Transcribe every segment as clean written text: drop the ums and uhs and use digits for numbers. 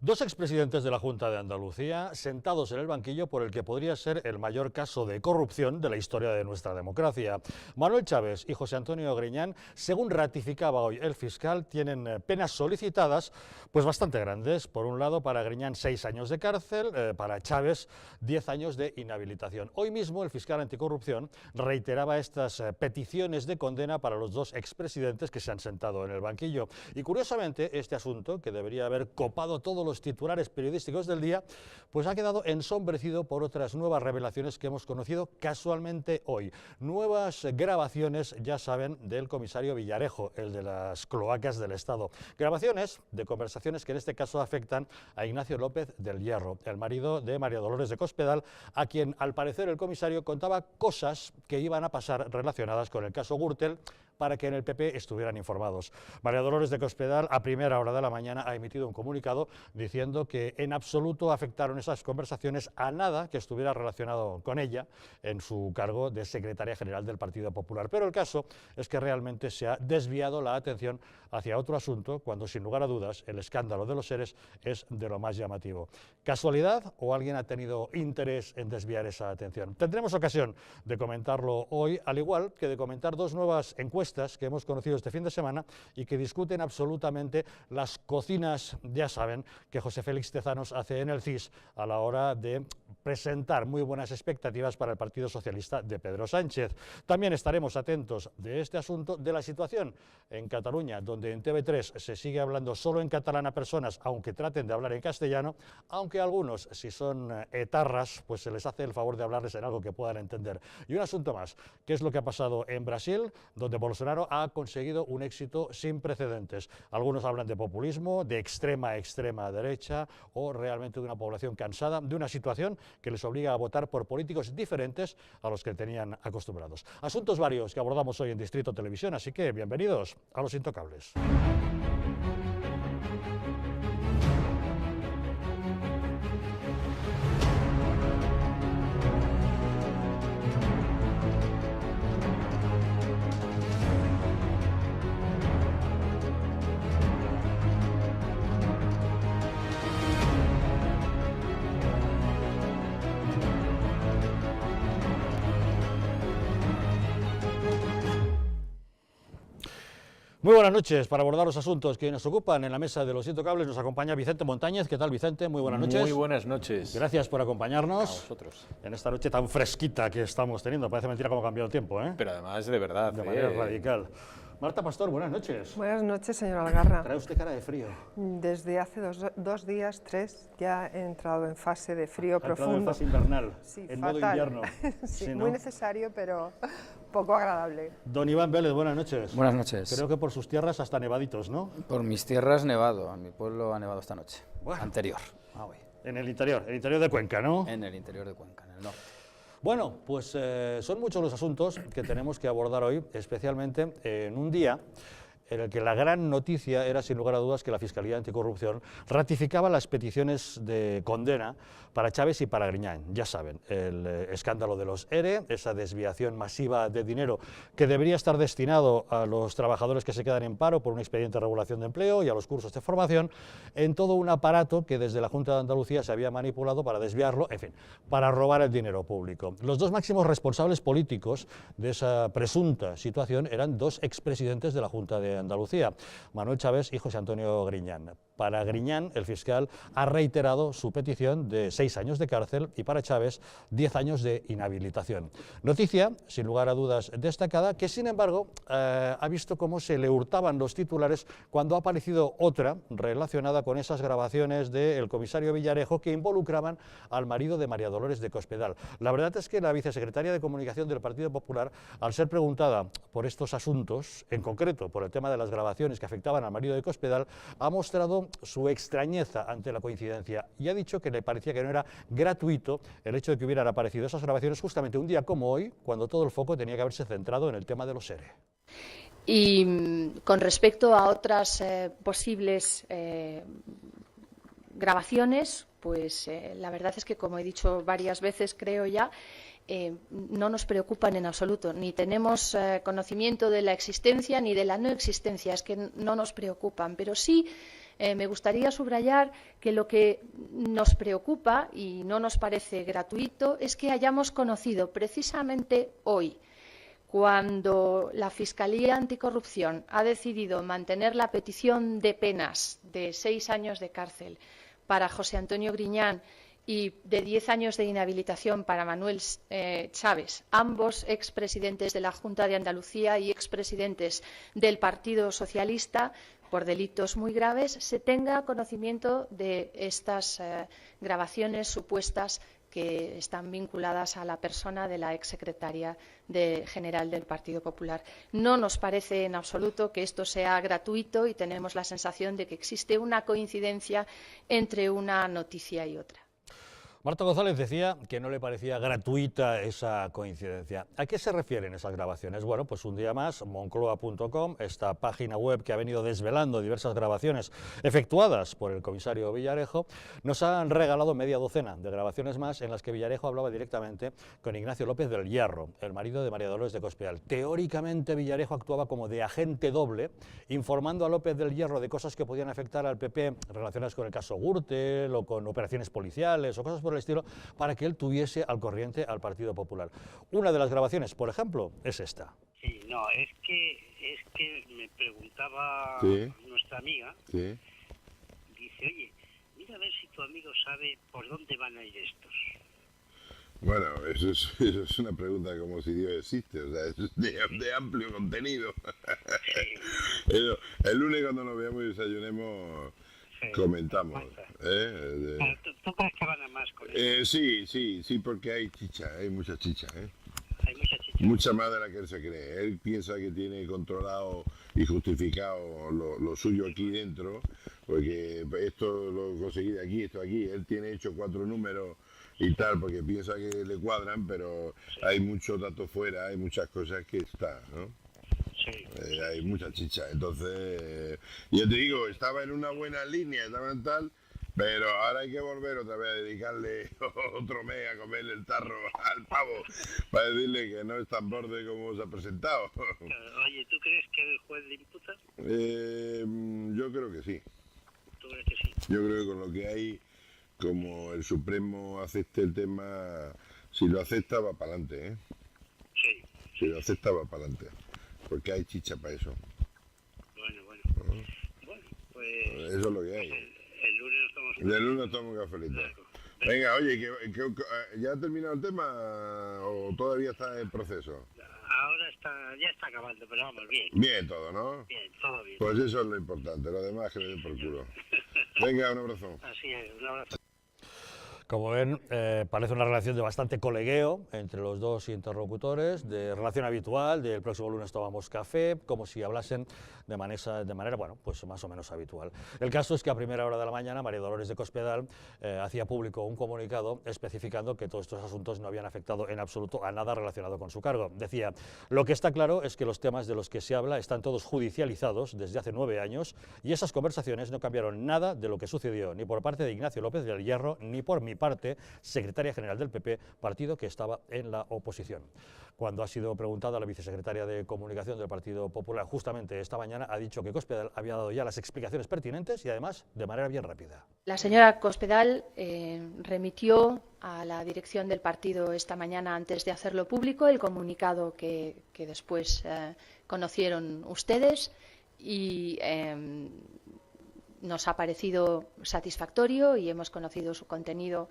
Dos expresidentes de la Junta de Andalucía sentados en el banquillo por el que podría ser el mayor caso de corrupción de la historia de nuestra democracia. Manuel Chaves y José Antonio Griñán, según ratificaba hoy el fiscal, tienen penas solicitadas pues bastante grandes. Por un lado, para Griñán 6 años de cárcel, para Chaves 10 años de inhabilitación. Hoy mismo el fiscal anticorrupción reiteraba estas peticiones de condena para los dos expresidentes que se han sentado en el banquillo. Y curiosamente, este asunto, que debería haber copado todos los titulares periodísticos del día, pues ha quedado ensombrecido por otras nuevas revelaciones que hemos conocido casualmente hoy. Nuevas grabaciones, ya saben, del comisario Villarejo, el de las cloacas del Estado. Grabaciones de conversaciones que en este caso afectan a Ignacio López del Hierro, el marido de María Dolores de Cospedal, a quien al parecer el comisario contaba cosas que iban a pasar relacionadas con el caso Gürtel para que en el PP estuvieran informados. María Dolores de Cospedal, a primera hora de la mañana, ha emitido un comunicado diciendo que en absoluto afectaron esas conversaciones a nada que estuviera relacionado con ella en su cargo de secretaria general del Partido Popular. Pero el caso es que realmente se ha desviado la atención hacia otro asunto, cuando sin lugar a dudas el escándalo de los ERES es de lo más llamativo. ¿Casualidad o alguien ha tenido interés en desviar esa atención? Tendremos ocasión de comentarlo hoy, al igual que de comentar dos nuevas encuestas que hemos conocido este fin de semana y que discuten absolutamente las cocinas, ya saben, que José Félix Tezanos hace en el CIS a la hora de presentar muy buenas expectativas para el Partido Socialista de Pedro Sánchez. También estaremos atentos de este asunto, de la situación en Cataluña, donde en TV3 se sigue hablando solo en catalán a personas, aunque traten de hablar en castellano, aunque algunos, si son etarras, pues se les hace el favor de hablarles en algo que puedan entender. Y un asunto más, ¿qué es lo que ha pasado en Brasil, donde Bolsonaro ha conseguido un éxito sin precedentes? Algunos hablan de populismo, de extrema derecha, o realmente de una población cansada de una situación que les obliga a votar por políticos diferentes a los que tenían acostumbrados. Asuntos varios que abordamos hoy en Distrito Televisión, así que bienvenidos a Los Intocables. Muy buenas noches. Para abordar los asuntos que nos ocupan en la mesa de Los Intocables nos acompaña Vicente Montañez. ¿Qué tal, Vicente? Muy buenas noches. Muy buenas noches. Gracias por acompañarnos. A vosotros. En esta noche tan fresquita que estamos teniendo. Parece mentira cómo ha cambiado el tiempo, ¿eh? Pero además de verdad. De manera radical. Marta Pastor, buenas noches. Buenas noches, señor Algarra. Trae usted cara de frío. Desde hace dos días, 3, ya he entrado en fase de frío profundo. En fase invernal, sí, en fatal. modo invierno. Sí, ¿no? muy necesario, pero poco agradable. Don Iván Vélez, buenas noches. Buenas noches. Creo que por sus tierras hasta nevaditos, ¿no? Por mis tierras nevado, en mi pueblo ha nevado esta noche. Bueno. Anterior. En el interior de Cuenca, ¿no? En el interior de Cuenca, en el norte. Bueno, pues son muchos los asuntos que tenemos que abordar hoy, especialmente en un día en el que la gran noticia era, sin lugar a dudas, que la Fiscalía Anticorrupción ratificaba las peticiones de condena para Chaves y para Griñán. Ya saben, el escándalo de los ERE, esa desviación masiva de dinero que debería estar destinado a los trabajadores que se quedan en paro por un expediente de regulación de empleo y a los cursos de formación, en todo un aparato que desde la Junta de Andalucía se había manipulado para desviarlo, en fin, para robar el dinero público. Los dos máximos responsables políticos de esa presunta situación eran dos expresidentes de la Junta de Andalucía, Manuel Chaves y José Antonio Griñán. Para Griñán, el fiscal ha reiterado su petición de 6 años de cárcel y para Chaves 10 años de inhabilitación. Noticia, sin lugar a dudas, destacada, que sin embargo ha visto cómo se le hurtaban los titulares cuando ha aparecido otra relacionada con esas grabaciones del comisario Villarejo que involucraban al marido de María Dolores de Cospedal. La verdad es que la vicesecretaria de Comunicación del Partido Popular, al ser preguntada por estos asuntos, en concreto por el tema de las grabaciones que afectaban al marido de Cospedal, ha mostrado su extrañeza ante la coincidencia y ha dicho que le parecía que no era gratuito el hecho de que hubieran aparecido esas grabaciones justamente un día como hoy, cuando todo el foco tenía que haberse centrado en el tema de los ERE. Y con respecto a otras posibles grabaciones, pues la verdad es que, como he dicho varias veces, creo ya, no nos preocupan en absoluto, ni tenemos conocimiento de la existencia ni de la no existencia, es que no nos preocupan, pero sí Me gustaría subrayar que lo que nos preocupa y no nos parece gratuito es que hayamos conocido precisamente hoy, cuando la Fiscalía Anticorrupción ha decidido mantener la petición de penas de 6 años de cárcel para José Antonio Griñán y de 10 años de inhabilitación para Manuel Chávez, ambos expresidentes de la Junta de Andalucía y expresidentes del Partido Socialista, por delitos muy graves, se tenga conocimiento de estas grabaciones supuestas que están vinculadas a la persona de la exsecretaria general del Partido Popular. No nos parece en absoluto que esto sea gratuito y tenemos la sensación de que existe una coincidencia entre una noticia y otra. Marta González decía que no le parecía gratuita esa coincidencia. ¿A qué se refieren esas grabaciones? Bueno, pues un día más, moncloa.com, esta página web que ha venido desvelando diversas grabaciones efectuadas por el comisario Villarejo, nos han regalado media docena de grabaciones más en las que Villarejo hablaba directamente con Ignacio López del Hierro, el marido de María Dolores de Cospedal. Teóricamente Villarejo actuaba como de agente doble, informando a López del Hierro de cosas que podían afectar al PP relacionadas con el caso Gürtel o con operaciones policiales o cosas por el estilo, para que él tuviese al corriente al Partido Popular. Una de las grabaciones, por ejemplo, es esta. Sí, no, es que me preguntaba nuestra amiga, dice, oye, mira a ver si tu amigo sabe por dónde van a ir estos. Bueno, eso es una pregunta como si Dios existe, o sea, es de amplio contenido. Sí. El lunes cuando nos veamos y desayunemos, comentamos. ¿Tú crees que van a más con eso? Sí, porque hay chicha, hay mucha chicha. Hay mucha chicha. Mucha más de la que él se cree. Él piensa que tiene controlado y justificado lo suyo aquí dentro, porque esto lo conseguí de aquí, esto aquí. Él tiene hecho 4 números y tal, porque piensa que le cuadran, pero hay muchos datos fuera, hay muchas cosas que están, ¿no? Sí. Hay mucha chicha, entonces, yo te digo, estaba en una buena línea, estaba en tal, pero ahora hay que volver otra vez a dedicarle otro mes a comerle el tarro al pavo, para decirle que no es tan borde como se ha presentado. Oye, ¿tú crees que el juez le imputa? Yo creo que sí. ¿Tú crees que sí? Yo creo que con lo que hay, como el Supremo acepte el tema, si lo acepta va para adelante, ¿eh? Sí. Si lo acepta va para adelante, porque hay chicha para eso. Bueno. Bueno, pues... Eso es lo que hay. El lunes nos tomamos De lunes tomo un cafelito. Venga, oye, ¿ya ha terminado el tema o todavía está en proceso? Ahora ya está acabando, pero vamos, bien. Bien todo, ¿no? Bien, todo bien. Pues eso es lo importante, lo demás que le den por culo. Venga, un abrazo. Así es, un abrazo. Como ven, parece una relación de bastante colegueo entre los dos interlocutores, de relación habitual, del próximo lunes tomamos café, como si hablasen de manera, bueno, pues más o menos habitual. El caso es que a primera hora de la mañana María Dolores de Cospedal hacía público un comunicado especificando que todos estos asuntos no habían afectado en absoluto a nada relacionado con su cargo. Decía, lo que está claro es que los temas de los que se habla están todos judicializados desde hace 9 años y esas conversaciones no cambiaron nada de lo que sucedió ni por parte de Ignacio López del Hierro ni por mi parte, secretaria general del PP, partido que estaba en la oposición. Cuando ha sido preguntada a la vicesecretaria de Comunicación del Partido Popular justamente esta mañana, ha dicho que Cospedal había dado ya las explicaciones pertinentes y además de manera bien rápida. La señora Cospedal remitió a la dirección del partido esta mañana, antes de hacerlo público, el comunicado que después conocieron ustedes y nos ha parecido satisfactorio y hemos conocido su contenido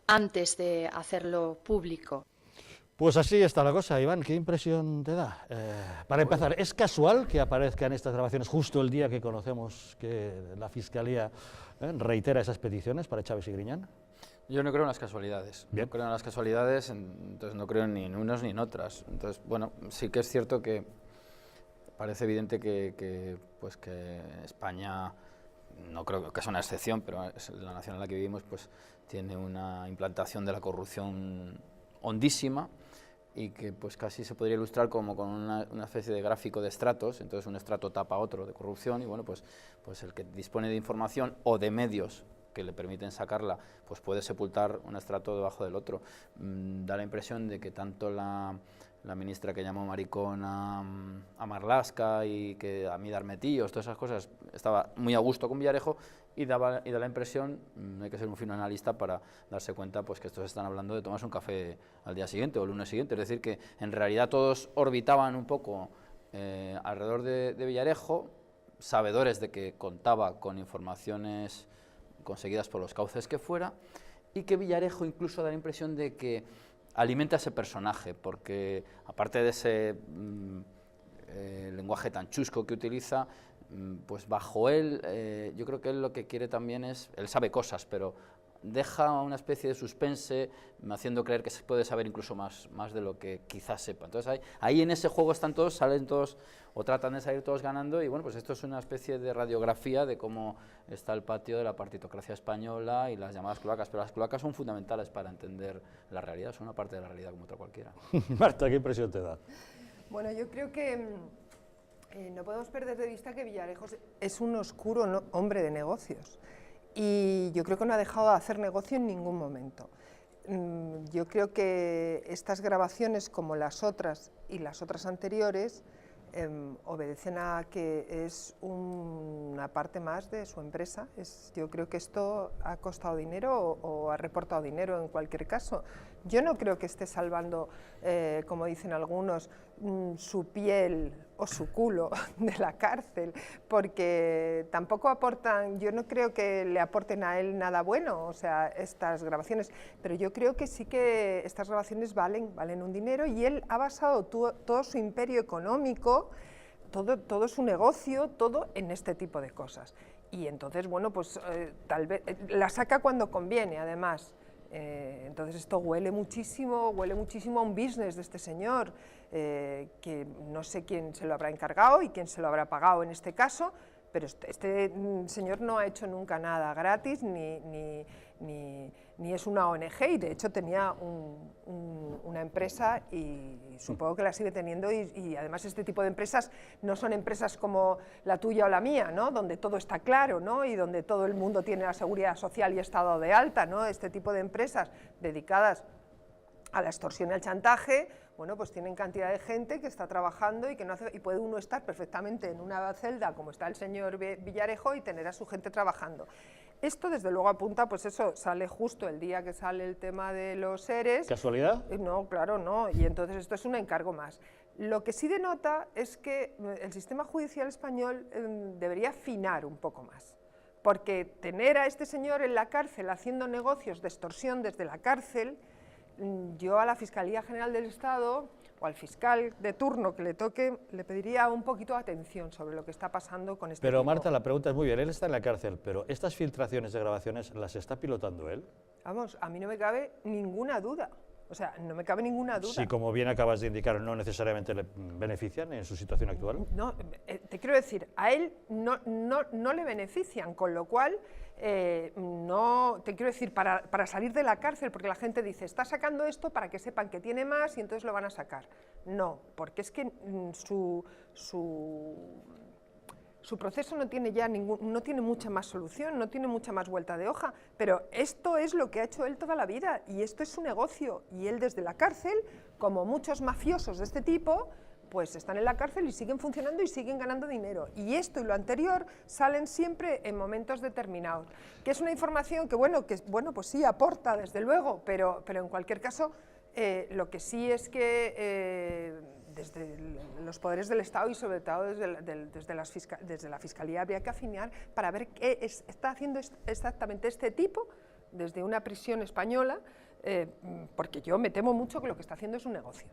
antes de hacerlo público. Pues así está la cosa, Iván, ¿qué impresión te da? Para empezar, ¿es casual que aparezcan estas grabaciones justo el día que conocemos que la Fiscalía reitera esas peticiones para Chávez y Griñán? Yo no creo en las casualidades. Bien. No creo en las casualidades, entonces no creo ni en unos ni en otras. Entonces, bueno, sí que es cierto que parece evidente que España, no creo que es una excepción, pero es la nación en la que vivimos, pues tiene una implantación de la corrupción hondísima y que pues casi se podría ilustrar como con una especie de gráfico de estratos. Entonces un estrato tapa otro de corrupción y bueno, pues el que dispone de información o de medios que le permiten sacarla, pues puede sepultar un estrato debajo del otro. Da la impresión de que tanto la la ministra que llamó maricón a Marlaska y que a mí darme tíos, todas esas cosas, estaba muy a gusto con Villarejo y da la impresión, no hay que ser un fino analista para darse cuenta pues, que estos están hablando de tomarse un café al día siguiente o el lunes siguiente, es decir, que en realidad todos orbitaban un poco alrededor de Villarejo, sabedores de que contaba con informaciones conseguidas por los cauces que fuera, y que Villarejo incluso da la impresión de que alimenta ese personaje, porque aparte de ese lenguaje tan chusco que utiliza, pues bajo él, yo creo que él lo que quiere también es, él sabe cosas, pero deja una especie de suspense, haciendo creer que se puede saber incluso más de lo que quizás sepa. Entonces ahí en ese juego están todos, salen todos, o tratan de salir todos ganando, y bueno, pues esto es una especie de radiografía de cómo está el patio de la partitocracia española y las llamadas cloacas, pero las cloacas son fundamentales para entender la realidad, son una parte de la realidad como otra cualquiera. Marta, ¿qué impresión te da? Bueno, yo creo que no podemos perder de vista que Villarejo es un oscuro hombre de negocios. Y yo creo que no ha dejado de hacer negocio en ningún momento. Yo creo que estas grabaciones, como las otras y las otras anteriores, obedecen a que es una parte más de su empresa. Yo creo que esto ha costado dinero o ha reportado dinero en cualquier caso. Yo no creo que esté salvando, como dicen algunos, su piel o su culo de la cárcel, porque tampoco aportan, yo no creo que le aporten a él nada bueno, o sea, estas grabaciones, pero yo creo que sí que estas grabaciones valen un dinero, y él ha basado todo su imperio económico, todo su negocio, todo en este tipo de cosas. Y entonces, bueno, pues tal vez la saca cuando conviene, además. Entonces esto huele muchísimo a un business de este señor, que no sé quién se lo habrá encargado y quién se lo habrá pagado en este caso, pero este señor no ha hecho nunca nada gratis, ni es una ONG, y de hecho tenía una empresa y supongo que la sigue teniendo, y además este tipo de empresas no son empresas como la tuya o la mía, ¿no? Donde todo está claro, ¿no? Y donde todo el mundo tiene la seguridad social y está dado de alta, ¿no? Este tipo de empresas dedicadas a la extorsión y al chantaje, bueno, pues tienen cantidad de gente que está trabajando y que no hace, y puede uno estar perfectamente en una celda como está el señor Villarejo y tener a su gente trabajando. Esto desde luego apunta, pues eso, sale justo el día que sale el tema de los ERES. ¿Casualidad? No, claro, no, y entonces esto es un encargo más. Lo que sí denota es que el sistema judicial español debería afinar un poco más, porque tener a este señor en la cárcel haciendo negocios de extorsión desde la cárcel, yo a la Fiscalía General del Estado o al fiscal de turno que le toque, le pediría un poquito de atención sobre lo que está pasando con este Pero tipo. Marta, la pregunta es muy bien, él está en la cárcel, pero ¿estas filtraciones de grabaciones las está pilotando él? Vamos, a mí no me cabe ninguna duda, o sea, no me cabe ninguna duda. Si, como bien acabas de indicar, no necesariamente le benefician en su situación actual. No, te quiero decir, a él no le benefician, con lo cual, no, te quiero decir, para salir de la cárcel, porque la gente dice, está sacando esto para que sepan que tiene más y entonces lo van a sacar. No, porque es que su proceso no tiene ya no tiene mucha más solución, no tiene mucha más vuelta de hoja, pero esto es lo que ha hecho él toda la vida y esto es su negocio, y él desde la cárcel, como muchos mafiosos de este tipo, pues están en la cárcel y siguen funcionando y siguen ganando dinero, y esto y lo anterior salen siempre en momentos determinados, que es una información que bueno, pues sí aporta desde luego, pero en cualquier caso lo que sí es que desde los poderes del Estado y sobre todo desde la Fiscalía habría que afinar para ver qué está haciendo exactamente este tipo desde una prisión española, porque yo me temo mucho que lo que está haciendo es un negocio.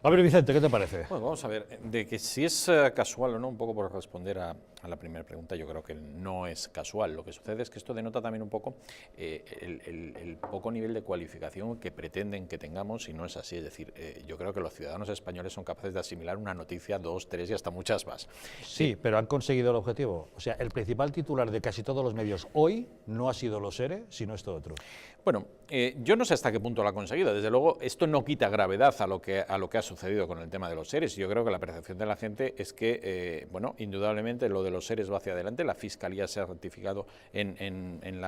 A ver, Vicente, ¿qué te parece? Bueno, vamos a ver, de que si es casual o no, un poco por responder a la primera pregunta, yo creo que no es casual. Lo que sucede es que esto denota también un poco el poco nivel de cualificación que pretenden que tengamos, y no es así. Es decir, yo creo que los ciudadanos españoles son capaces de asimilar una noticia, 2, 3 y hasta muchas más. Sí, pero han conseguido el objetivo. O sea, el principal titular de casi todos los medios hoy no ha sido los ERE, sino esto otro. Bueno, yo no sé hasta qué punto lo ha conseguido. Desde luego, esto no quita gravedad a lo que ha sucedido. sucedido con el tema de los seres. Yo creo que la percepción de la gente es que, bueno, indudablemente lo de los seres va hacia adelante. La Fiscalía se ha rectificado en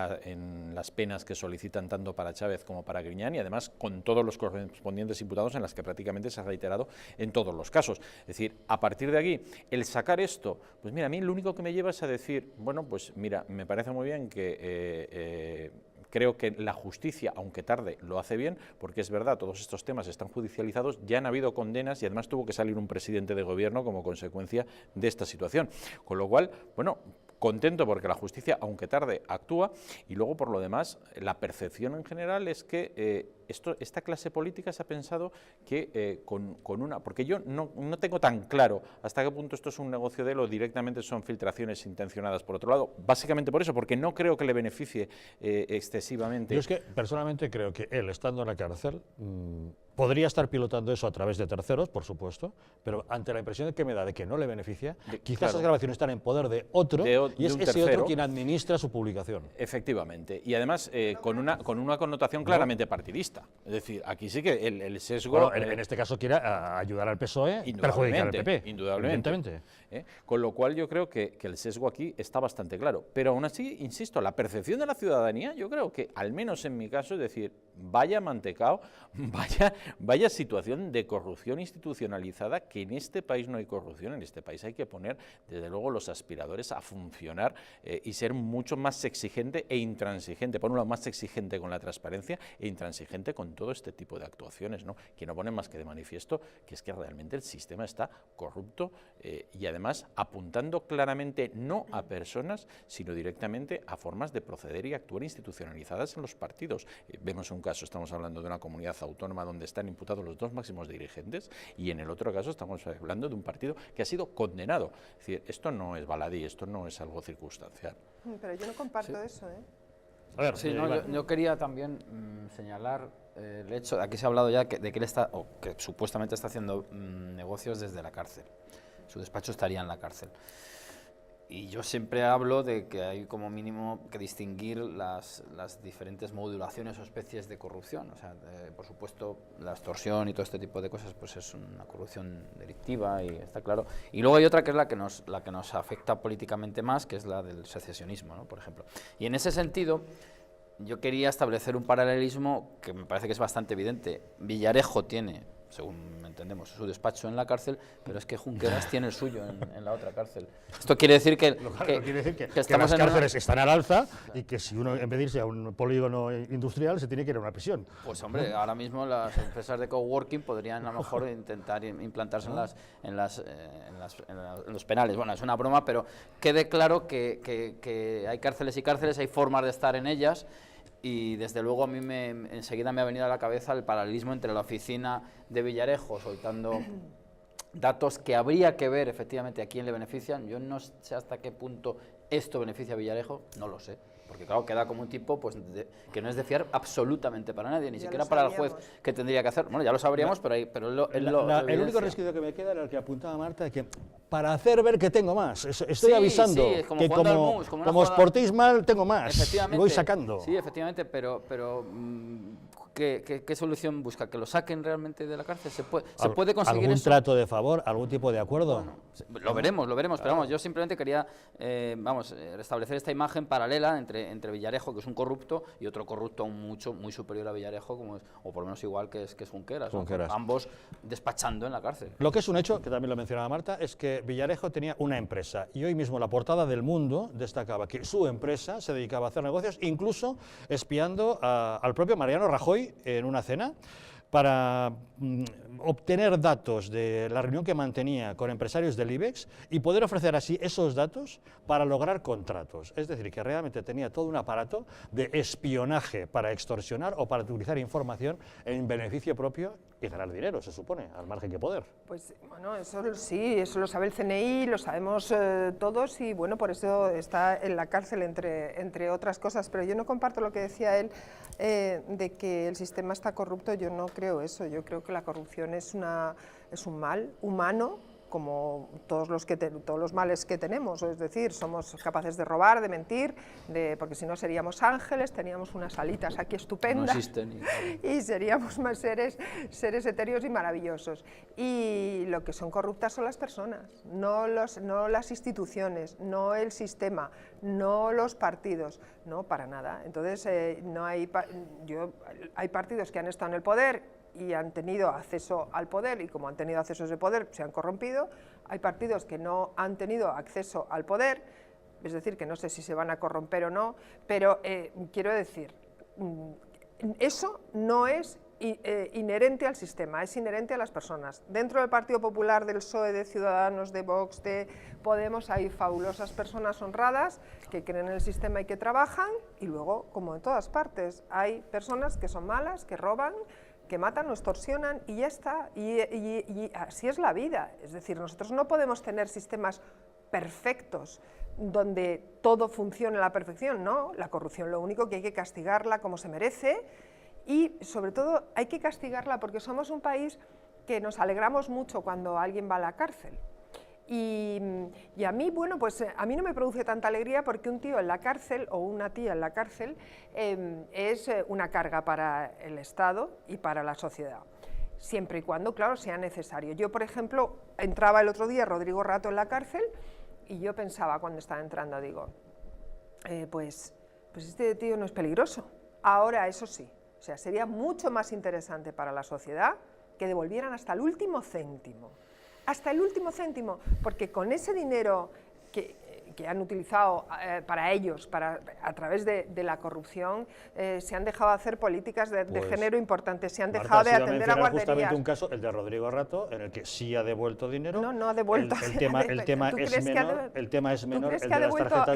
las penas que solicitan tanto para Chávez como para Griñán, y además con todos los correspondientes imputados, en las que prácticamente se ha reiterado en todos los casos. Es decir, a partir de aquí, el sacar esto, pues mira, a mí lo único que me lleva es a decir, bueno, pues mira, me parece muy bien que creo que la justicia, aunque tarde, lo hace bien, porque es verdad, todos estos temas están judicializados, ya han habido condenas y además tuvo que salir un presidente de gobierno como consecuencia de esta situación. Con lo cual, bueno, contento porque la justicia, aunque tarde, actúa, y luego por lo demás, la percepción en general es que esta clase política se ha pensado que con una... Porque yo no tengo tan claro hasta qué punto esto es un negocio de él o directamente son filtraciones intencionadas por otro lado, básicamente por eso, porque no creo que le beneficie excesivamente. Yo es que personalmente creo que él, estando en la cárcel, podría estar pilotando eso a través de terceros, por supuesto, pero ante la impresión que me da de que no le beneficia, quizás claro, esas grabaciones están en poder de otro, y es ese otro quien administra su publicación. Efectivamente, y además con una connotación claramente partidista. Es decir, aquí sí que el sesgo... Bueno, en este caso quiere ayudar al PSOE, perjudicar al PP. Indudablemente. Con lo cual yo creo que el sesgo aquí está bastante claro. Pero aún así, insisto, la percepción de la ciudadanía, yo creo que, al menos en mi caso, es decir, vaya mantecao, vaya situación de corrupción institucionalizada, que en este país no hay corrupción, en este país hay que poner, desde luego, los aspiradores a funcionar y ser mucho más exigente e intransigente, por un lado más exigente con la transparencia e intransigente con todo este tipo de actuaciones, ¿no? Que no ponen más que de manifiesto que es que realmente el sistema está corrupto y además apuntando claramente no a personas, sino directamente a formas de proceder y actuar institucionalizadas en los partidos. Vemos un caso, estamos hablando de una comunidad autónoma donde están imputados los dos máximos dirigentes, y en el otro caso estamos hablando de un partido que ha sido condenado. Es decir, esto no es baladí, esto no es algo circunstancial. Pero yo no comparto eso, ¿eh? A ver, sí, yo quería también señalar el hecho, aquí se ha hablado ya de que él está, o que supuestamente está haciendo negocios desde la cárcel. Su despacho estaría en la cárcel. Y yo siempre hablo de que hay como mínimo que distinguir las diferentes modulaciones o especies de corrupción. O sea, por supuesto, la extorsión y todo este tipo de cosas pues es una corrupción delictiva y está claro. Y luego hay otra que es la que nos afecta políticamente más, que es la del secesionismo, ¿no? Por ejemplo. Y en ese sentido, yo quería establecer un paralelismo que me parece que es bastante evidente. Villarejo tiene, según entendemos, su despacho en la cárcel, pero es que Junqueras tiene el suyo en la otra cárcel. Esto quiere decir que las cárceles están al alza y que si uno, en vez de irse a un polígono industrial, se tiene que ir a una prisión. Pues hombre, ahora mismo las empresas de coworking podrían a lo mejor intentar implantarse en los penales. Bueno, es una broma, pero quede claro que hay cárceles y cárceles, hay formas de estar en ellas. Y desde luego a mí enseguida me ha venido a la cabeza el paralelismo entre la oficina de Villarejo soltando datos que habría que ver efectivamente a quién le benefician. Yo no sé hasta qué punto esto beneficia a Villarejo, no lo sé. Porque claro, queda como un tipo pues, que no es de fiar absolutamente para nadie, ni ya siquiera para el juez que tendría que hacer. Bueno, ya lo sabríamos, pero el único resquicio que me queda era el que apuntaba Marta, de que para hacer ver que tengo más, estoy avisando como que como os portéis mal, tengo más, y voy sacando. Sí, efectivamente, pero ¿qué solución busca? ¿Que lo saquen realmente de la cárcel? ¿Se puede conseguir algún eso? trato de favor, algún tipo de acuerdo? Bueno, lo veremos, pero vamos, yo simplemente quería restablecer esta imagen paralela entre Villarejo, que es un corrupto, y otro corrupto muy superior a Villarejo, o por lo menos igual que es Junqueras. Ambos despachando en la cárcel. Lo que es un hecho, que también lo mencionaba Marta, es que Villarejo tenía una empresa, y hoy mismo la portada del Mundo destacaba que su empresa se dedicaba a hacer negocios, incluso espiando al propio Mariano Rajoy en una cena, para obtener datos de la reunión que mantenía con empresarios del IBEX y poder ofrecer así esos datos para lograr contratos. Es decir, que realmente tenía todo un aparato de espionaje para extorsionar o para utilizar información en beneficio propio y ganar dinero, se supone, al margen que poder. Pues bueno, eso sí, eso lo sabe el CNI, lo sabemos todos, y bueno, por eso está en la cárcel, entre otras cosas. Pero yo no comparto lo que decía él de que el sistema está corrupto. Yo no creo eso. Yo creo que la corrupción es un mal humano como todos los males que tenemos, es decir, somos capaces de robar, de mentir, porque si no seríamos ángeles, teníamos unas alitas aquí estupendas, no existen, y seríamos más seres etéreos y maravillosos. Y lo que son corruptas son las personas, no las instituciones, no el sistema, no los partidos, no, para nada. Entonces, hay partidos que han estado en el poder y han tenido acceso al poder, y como han tenido acceso a ese poder se han corrompido. Hay partidos que no han tenido acceso al poder, es decir, que no sé si se van a corromper o no, pero quiero decir, eso no es inherente al sistema, es inherente a las personas. Dentro del Partido Popular, del PSOE, de Ciudadanos, de Vox, de Podemos, hay fabulosas personas honradas que creen en el sistema y que trabajan, y luego, como en todas partes, hay personas que son malas, que roban, que matan o extorsionan, y ya está, y así es la vida. Es decir, nosotros no podemos tener sistemas perfectos donde todo funcione a la perfección, no, la corrupción lo único que hay que castigarla como se merece, y sobre todo hay que castigarla porque somos un país que nos alegramos mucho cuando alguien va a la cárcel. Y a mí, bueno, pues a mí no me produce tanta alegría porque un tío en la cárcel o una tía en la cárcel es una carga para el Estado y para la sociedad, siempre y cuando, claro, sea necesario. Yo, por ejemplo, entraba el otro día Rodrigo Rato en la cárcel y yo pensaba cuando estaba entrando, digo, pues este tío no es peligroso. Ahora, eso sí, o sea, sería mucho más interesante para la sociedad que devolvieran hasta el último céntimo. Hasta el último céntimo, porque con ese dinero que han utilizado para ellos, a través de la corrupción, se han dejado de hacer políticas de género importantes, se han dejado de atender a guarderías. Justamente un caso, el de Rodrigo Rato, en el que sí ha devuelto dinero. No ha devuelto. El tema es menor. ¿Tú crees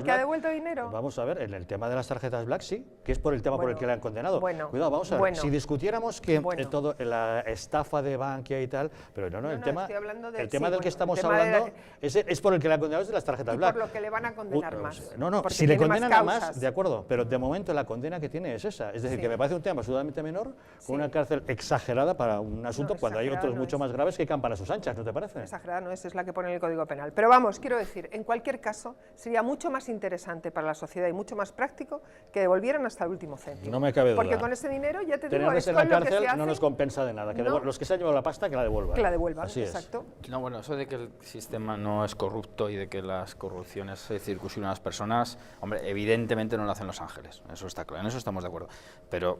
que ha devuelto dinero? Vamos a ver, en el tema de las tarjetas Black sí, que es por el tema por el que le han condenado. Cuidado, vamos a ver, si discutiéramos que todo la estafa de Bankia y tal, pero no, el tema del que estamos hablando es por el que le han condenado, es de las tarjetas Black. Por lo que le van a condenar más. Si le condenan a más, de acuerdo, pero de momento la condena que tiene es esa. Es decir, que me parece un tema absolutamente menor, con una cárcel exagerada para un asunto cuando hay otros mucho más graves que campan a sus anchas, ¿no te parece? Exagerada no es la que pone en el Código Penal. Pero vamos, quiero decir, en cualquier caso, sería mucho más interesante para la sociedad y mucho más práctico que devolvieran hasta el último céntimo. No me cabe duda. Porque con ese dinero, ya te digo, es en la cárcel no nos compensa de nada. Los que se han llevado la pasta, que la devuelvan. Que la devuelvan, así exacto. No, bueno, eso de que el sistema no es corrupto y de que las corrupciones se circunscriben a las personas, hombre, evidentemente no lo hacen los ángeles, eso está claro, en eso estamos de acuerdo, pero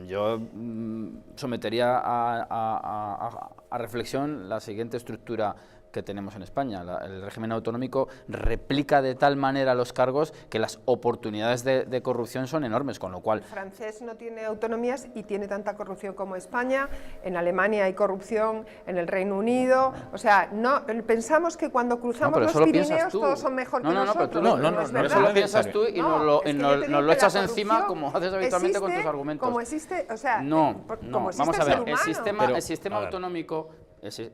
yo sometería a reflexión la siguiente estructura que tenemos en España. El régimen autonómico replica de tal manera los cargos que las oportunidades de corrupción son enormes, con lo cual... El francés no tiene autonomías y tiene tanta corrupción como España. En Alemania hay corrupción, en el Reino Unido. O sea, no pensamos que cuando cruzamos los Pirineos todos son mejor que nosotros. No, eso lo piensas tú y nos lo echas encima como haces habitualmente con tus argumentos. Como existe, o sea, vamos a ver, el sistema autonómico,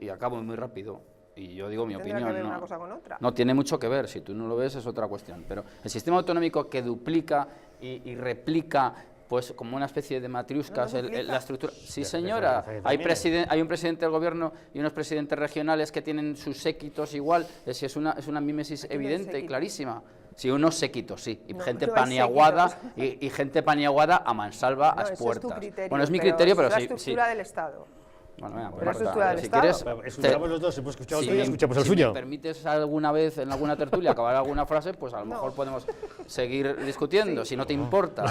y acabo muy rápido, y yo digo mi opinión, una cosa con otra. No tiene mucho que ver, si tú no lo ves es otra cuestión, pero el sistema autonómico que duplica y replica pues como una especie de matriuscas la estructura. Sí, señora, hay un presidente del gobierno y unos presidentes regionales que tienen sus séquitos igual, es una mímesis evidente y clarísima. Sí, unos séquitos, sí, y gente paniaguada y gente paniaguada a mansalva, a expuertas. Bueno, es mi criterio, pero sí. Es la estructura del Estado. Bueno, venga, pues Marta, si quieres, escuchamos los dos, hemos escuchado el tuyo, escuchamos el suyo. Si me permites alguna vez en alguna tertulia acabar alguna frase, pues a lo mejor podemos seguir discutiendo, si no te importa,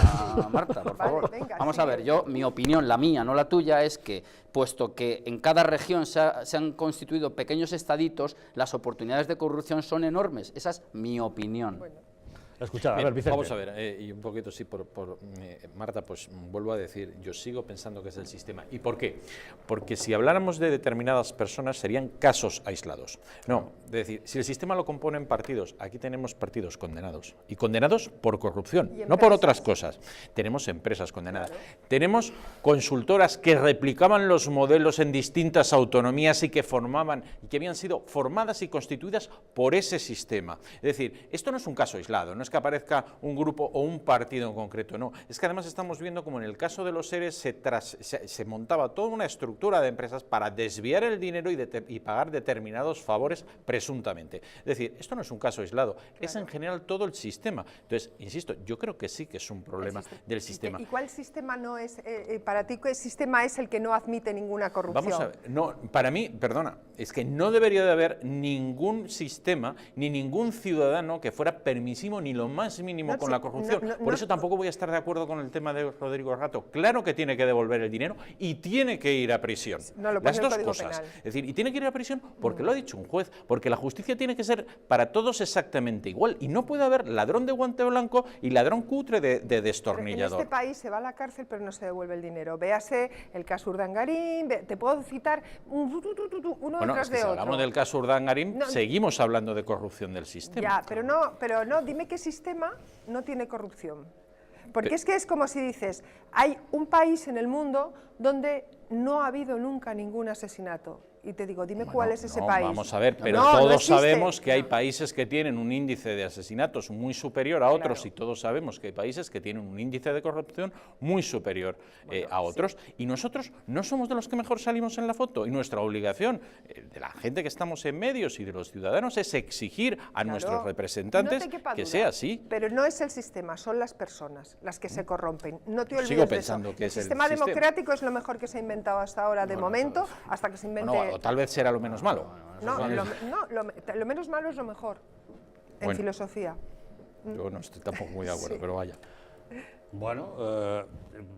Marta, por favor. Venga, vamos a ver, mi opinión, la mía, no la tuya, es que, puesto que en cada región se han constituido pequeños estaditos, las oportunidades de corrupción son enormes. Esa es mi opinión. Escuchad, a ver, Vicente. Vamos a ver, y un poquito sí, Marta, pues vuelvo a decir, yo sigo pensando que es el sistema. ¿Y por qué? Porque si habláramos de determinadas personas serían casos aislados. No, es decir, si el sistema lo componen partidos, aquí tenemos partidos condenados, y condenados por corrupción, no por otras cosas. Tenemos empresas condenadas, tenemos consultoras que replicaban los modelos en distintas autonomías y que formaban, y que habían sido formadas y constituidas por ese sistema. Es decir, esto no es un caso aislado, no es que aparezca un grupo o un partido en concreto, no. Es que además estamos viendo como en el caso de los ERE se montaba toda una estructura de empresas para desviar el dinero y pagar determinados favores presuntamente. Es decir, esto no es un caso aislado, es en general todo el sistema. Entonces, insisto, yo creo que sí que es un problema del sistema. ¿Y cuál sistema no es, para ti, qué sistema es el que no admite ninguna corrupción? Vamos a ver, no, para mí, perdona, es que no debería de haber ningún sistema ni ningún ciudadano que fuera permisivo ni lo más mínimo con la corrupción. Por eso tampoco voy a estar de acuerdo con el tema de Rodrigo Rato. Claro que tiene que devolver el dinero y tiene que ir a prisión. Las dos cosas. Penal. Es decir, y tiene que ir a prisión porque lo ha dicho un juez, porque la justicia tiene que ser para todos exactamente igual y no puede haber ladrón de guante blanco y ladrón cutre de destornillador. En este país se va a la cárcel pero no se devuelve el dinero. Véase el caso Urdangarín, te puedo citar uno detrás de otro. Si hablamos del caso Urdangarín, seguimos hablando de corrupción del sistema. Ya, pero no, dime qué sistema no tiene corrupción. Porque es que es como si dices, hay un país en el mundo donde no ha habido nunca ningún asesinato. Y te digo, dime cuál es ese país. Vamos a ver, pero todos sabemos que hay países que tienen un índice de asesinatos muy superior a otros y todos sabemos que hay países que tienen un índice de corrupción muy superior a otros. Y nosotros no somos de los que mejor salimos en la foto. Y nuestra obligación de la gente que estamos en medios y de los ciudadanos es exigir a nuestros representantes que sea así. Pero no es el sistema, son las personas las que se corrompen. No te olvides Sigo pensando de eso. Que es el sistema democrático es lo mejor que se ha inventado hasta ahora de momento, hasta que se invente... O tal vez será lo menos malo. Lo menos malo es lo mejor, en filosofía. Yo no estoy tampoco muy de acuerdo, pero vaya. Bueno,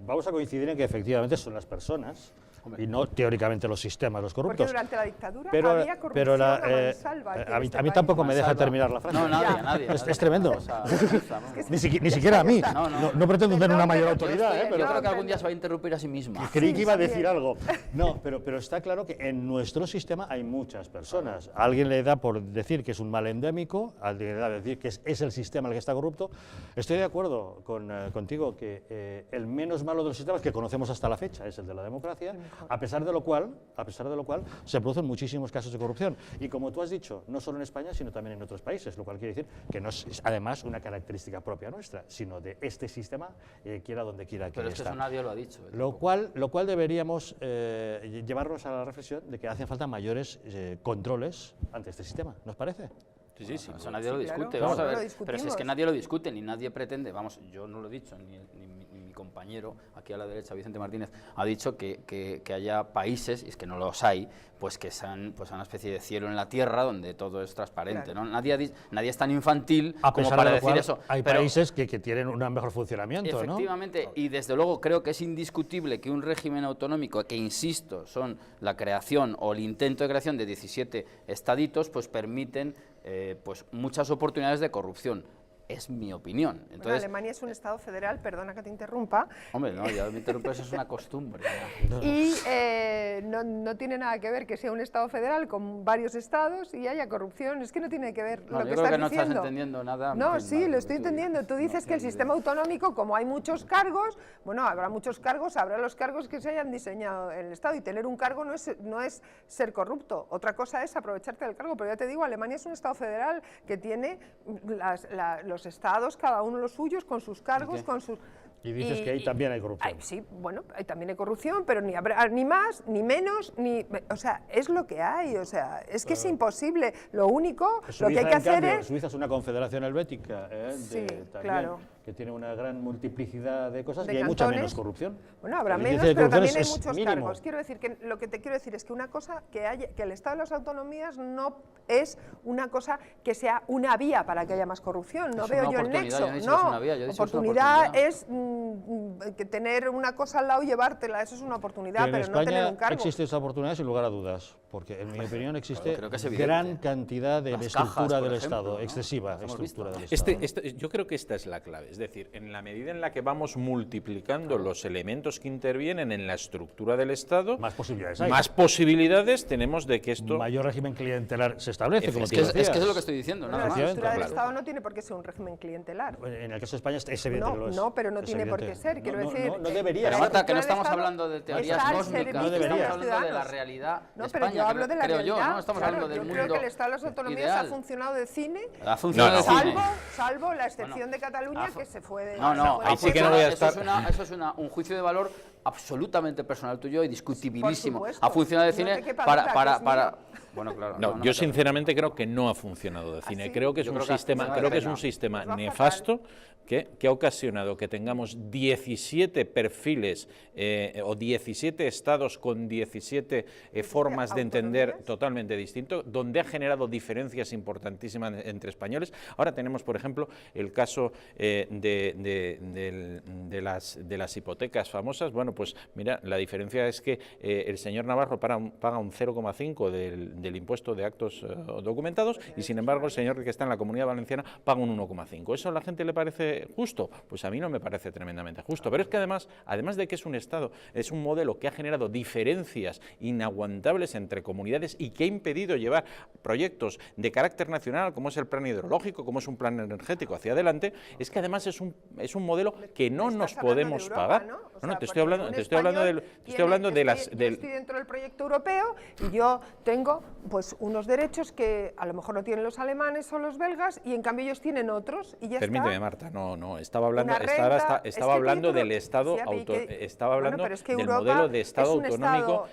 vamos a coincidir en que efectivamente son las personas y no teóricamente los sistemas los corruptos. Porque durante la dictadura había corrupción a mí tampoco me deja terminar la frase. No, nadie. Es tremendo. Ni siquiera a mí. No pretendo tener una mayor autoridad. Yo creo que algún día se va a interrumpir a sí misma. Creí que iba a decir algo. No, pero está claro que en nuestro sistema hay muchas personas. A alguien le da por decir que es un mal endémico, a alguien le da por decir que es el sistema el que está corrupto. Estoy de acuerdo contigo que el menos malo de los sistemas que conocemos hasta la fecha es el de la democracia. A pesar de lo cual se producen muchísimos casos de corrupción. Y como tú has dicho, no solo en España, sino también en otros países, lo cual quiere decir que no es además una característica propia nuestra, sino de este sistema, quiera donde quiera que esté. Pero es que eso nadie lo ha dicho. Lo cual deberíamos llevarnos a la reflexión de que hacen falta mayores controles ante este sistema, ¿nos parece? Sí. Eso nadie lo discute. Vamos a ver, pero si es que nadie lo discute, ni nadie pretende, yo no lo he dicho, ni mi compañero aquí a la derecha, Vicente Martínez, ha dicho que haya países, y es que no los hay, pues que sean una especie de cielo en la tierra donde todo es transparente. ¿No? Nadie es tan infantil como para decir eso. Hay países que tienen un mejor funcionamiento. Efectivamente, ¿no? Y desde luego creo que es indiscutible que un régimen autonómico, que insisto, son la creación o el intento de creación de 17 estaditos, pues permiten pues muchas oportunidades de corrupción. Es mi opinión. Entonces, Alemania es un estado federal, perdona que te interrumpa. Hombre, no, ya me interrumpes, es una costumbre. Y no tiene nada que ver que sea un estado federal con varios estados y haya corrupción. Es que no tiene que ver lo que estás diciendo. Yo creo que no estás entendiendo nada. No, sí, lo estoy entendiendo. Tú dices que el sistema autonómico, como hay muchos cargos, bueno, habrá muchos cargos, habrá los cargos que se hayan diseñado en el estado. Y tener un cargo no es ser corrupto. Otra cosa es aprovecharte del cargo. Pero ya te digo, Alemania es un estado federal que tiene los estados, cada uno los suyos, con sus cargos, con sus... Y dices que ahí también hay corrupción. Sí, bueno, ahí también hay corrupción, pero ni habrá ni más, ni menos, o sea, es lo que hay, o sea, es que es imposible. Lo único, lo que hay que hacer es... Suiza es una confederación helvética, sí, también, claro, que tiene una gran multiplicidad de cosas y hay cantones, mucha menos corrupción. Bueno, habrá menos, pero también hay muchos cargos. Quiero decir que lo que te quiero decir es que una cosa que el Estado de las autonomías no es una cosa que sea una vía para que haya más corrupción. No veo yo el nexo. No, oportunidad es que tener una cosa al lado y llevártela, eso es una oportunidad, pero no tener un cargo. Existe esa oportunidad sin lugar a dudas, porque en mi opinión existe gran cantidad de estructura del Estado, excesiva estructura del Estado. Yo creo que esta es la clave, es decir, en la medida en la que vamos multiplicando los elementos que intervienen en la estructura del Estado, más posibilidades hay. Más posibilidades tenemos de que esto... Mayor régimen clientelar se establece. Es que es lo que estoy diciendo. La estructura del Estado no tiene por qué ser un régimen clientelar. En el caso de España es evidente que lo es. No, pero no tiene por qué ser, quiero decir... No debería. Pero Marta, que no estamos hablando de teorías cósmicas, no debería. estamos hablando de la realidad de España. España, hablo de la creo realidad. yo, ¿no? Estamos hablando del mundo Yo creo que el Estado de las autonomías ideal. ha funcionado de cine, Ha funcionado de cine. salvo la excepción de Cataluña, que se fue de... ahí sí que no voy a estar. Eso es un juicio de valor absolutamente personal tuyo y discutibilísimo. Por supuesto. Ha funcionado de No te cine quepa duda que es mío. Bueno, claro. No, yo sinceramente creo que no ha funcionado de cine. Creo que es un sistema nefasto que ha ocasionado que tengamos 17 perfiles o 17 estados con 17 formas de entender totalmente distintos, donde ha generado diferencias importantísimas entre españoles. Ahora tenemos, por ejemplo, el caso de las hipotecas famosas. Bueno, pues mira, la diferencia es que el señor Navarro paga un 0,5 del impuesto de actos documentados y, sin embargo, el señor que está en la Comunidad Valenciana paga un 1,5. ¿Eso a la gente le parece justo? Pues a mí no me parece tremendamente justo. Pero es que además de que es un Estado, es un modelo que ha generado diferencias inaguantables entre comunidades y que ha impedido llevar proyectos de carácter nacional, como es el plan hidrológico, como es un plan energético hacia adelante. Es que además es un modelo que no nos podemos pagar. No, te estoy hablando de las... Yo estoy dentro del proyecto europeo y yo tengo pues unos derechos que a lo mejor no tienen los alemanes o los belgas y en cambio ellos tienen otros y ya Permíteme, Marta, no, estaba hablando del Estado del modelo de Estado autonómico.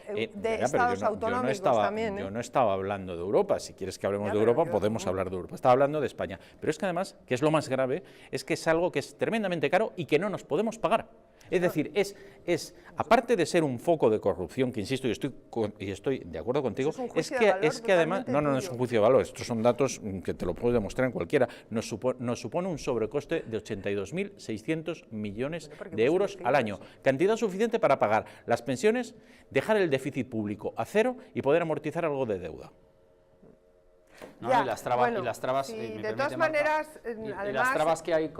Yo no estaba hablando de Europa. Si quieres que hablemos de Europa, podemos hablar de Europa. Estaba hablando de España. Pero es que además, que es lo más grave, es que es algo que es tremendamente caro y que no nos podemos pagar. Es decir, aparte de ser un foco de corrupción, que insisto, y estoy de acuerdo contigo, es que además, no es un juicio de valor, estos son datos que te lo puedo demostrar en cualquiera, nos supone un sobrecoste de 82.600 millones de euros al año, cantidad suficiente para pagar las pensiones, dejar el déficit público a cero y poder amortizar algo de deuda. ¿no? Ya, y las trabas, sí, de todas maneras, además, y las trabas que hay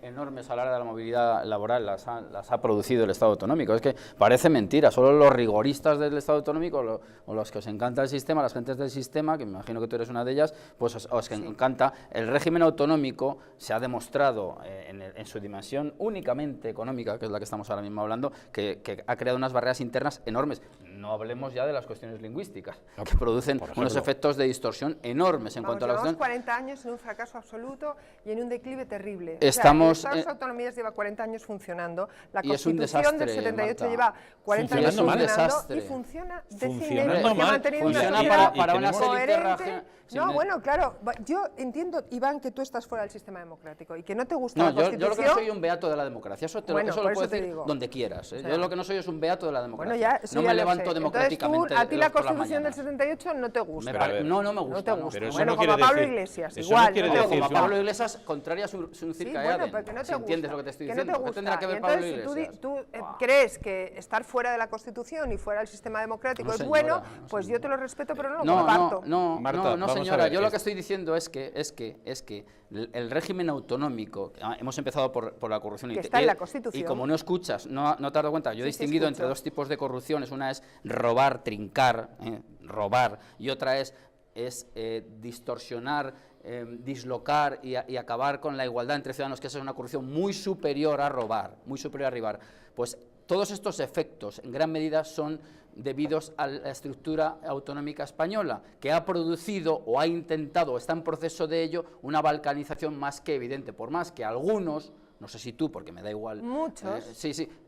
enormes a la hora de la movilidad laboral las ha producido el Estado autonómico. Es que parece mentira, solo los rigoristas del Estado autonómico o los que os encanta el sistema, las gentes del sistema, que me imagino que tú eres una de ellas, pues os encanta. El régimen autonómico se ha demostrado en su dimensión únicamente económica, que es la que estamos ahora mismo hablando, que ha creado unas barreras internas enormes. No hablemos ya de las cuestiones lingüísticas, que producen unos efectos de distorsión enormes en cuanto a la cuestión. 40 años en un fracaso absoluto y en un declive terrible. Estamos, o sea, el Estado de las autonomías lleva 40 años funcionando, la y Constitución del 78 Marta, lleva 40 años funcionando y funciona de cine, funciona para una coherente. No, bueno, claro, yo entiendo, Iván, que tú estás fuera del sistema democrático y que no te gusta la Constitución. Yo lo que no soy un beato de la democracia, eso lo puedes decir donde quieras. O sea, yo lo que no soy es un beato de la democracia. No me levanto democráticamente. Entonces, a ti la Constitución del 78 no te gusta. No me gusta. No te gusta. Pero bueno, como a Pablo Iglesias, igual. Como a Pablo Iglesias, contraria a su circa bueno, porque no te gusta. ¿Entiendes lo que te estoy diciendo? No te gusta. Tendrá que ver Pablo Iglesias. Tú crees que estar fuera de la Constitución y fuera del sistema democrático es bueno, pues yo te lo respeto, pero no lo comparto. No, señora, yo lo que estoy diciendo es que el régimen autonómico, hemos empezado por la corrupción que está en la Constitución. Y como no escuchas, no te has dado cuenta, yo he distinguido entre dos tipos de corrupciones, una es robar, trincar, robar, y otra es distorsionar, dislocar y acabar con la igualdad entre ciudadanos, que esa es una corrupción muy superior a robar, Pues todos estos efectos en gran medida son debidos a la estructura autonómica española, que ha producido o ha intentado o está en proceso de ello una balcanización más que evidente, por más que algunos, no sé si tú, porque me da igual, muchos,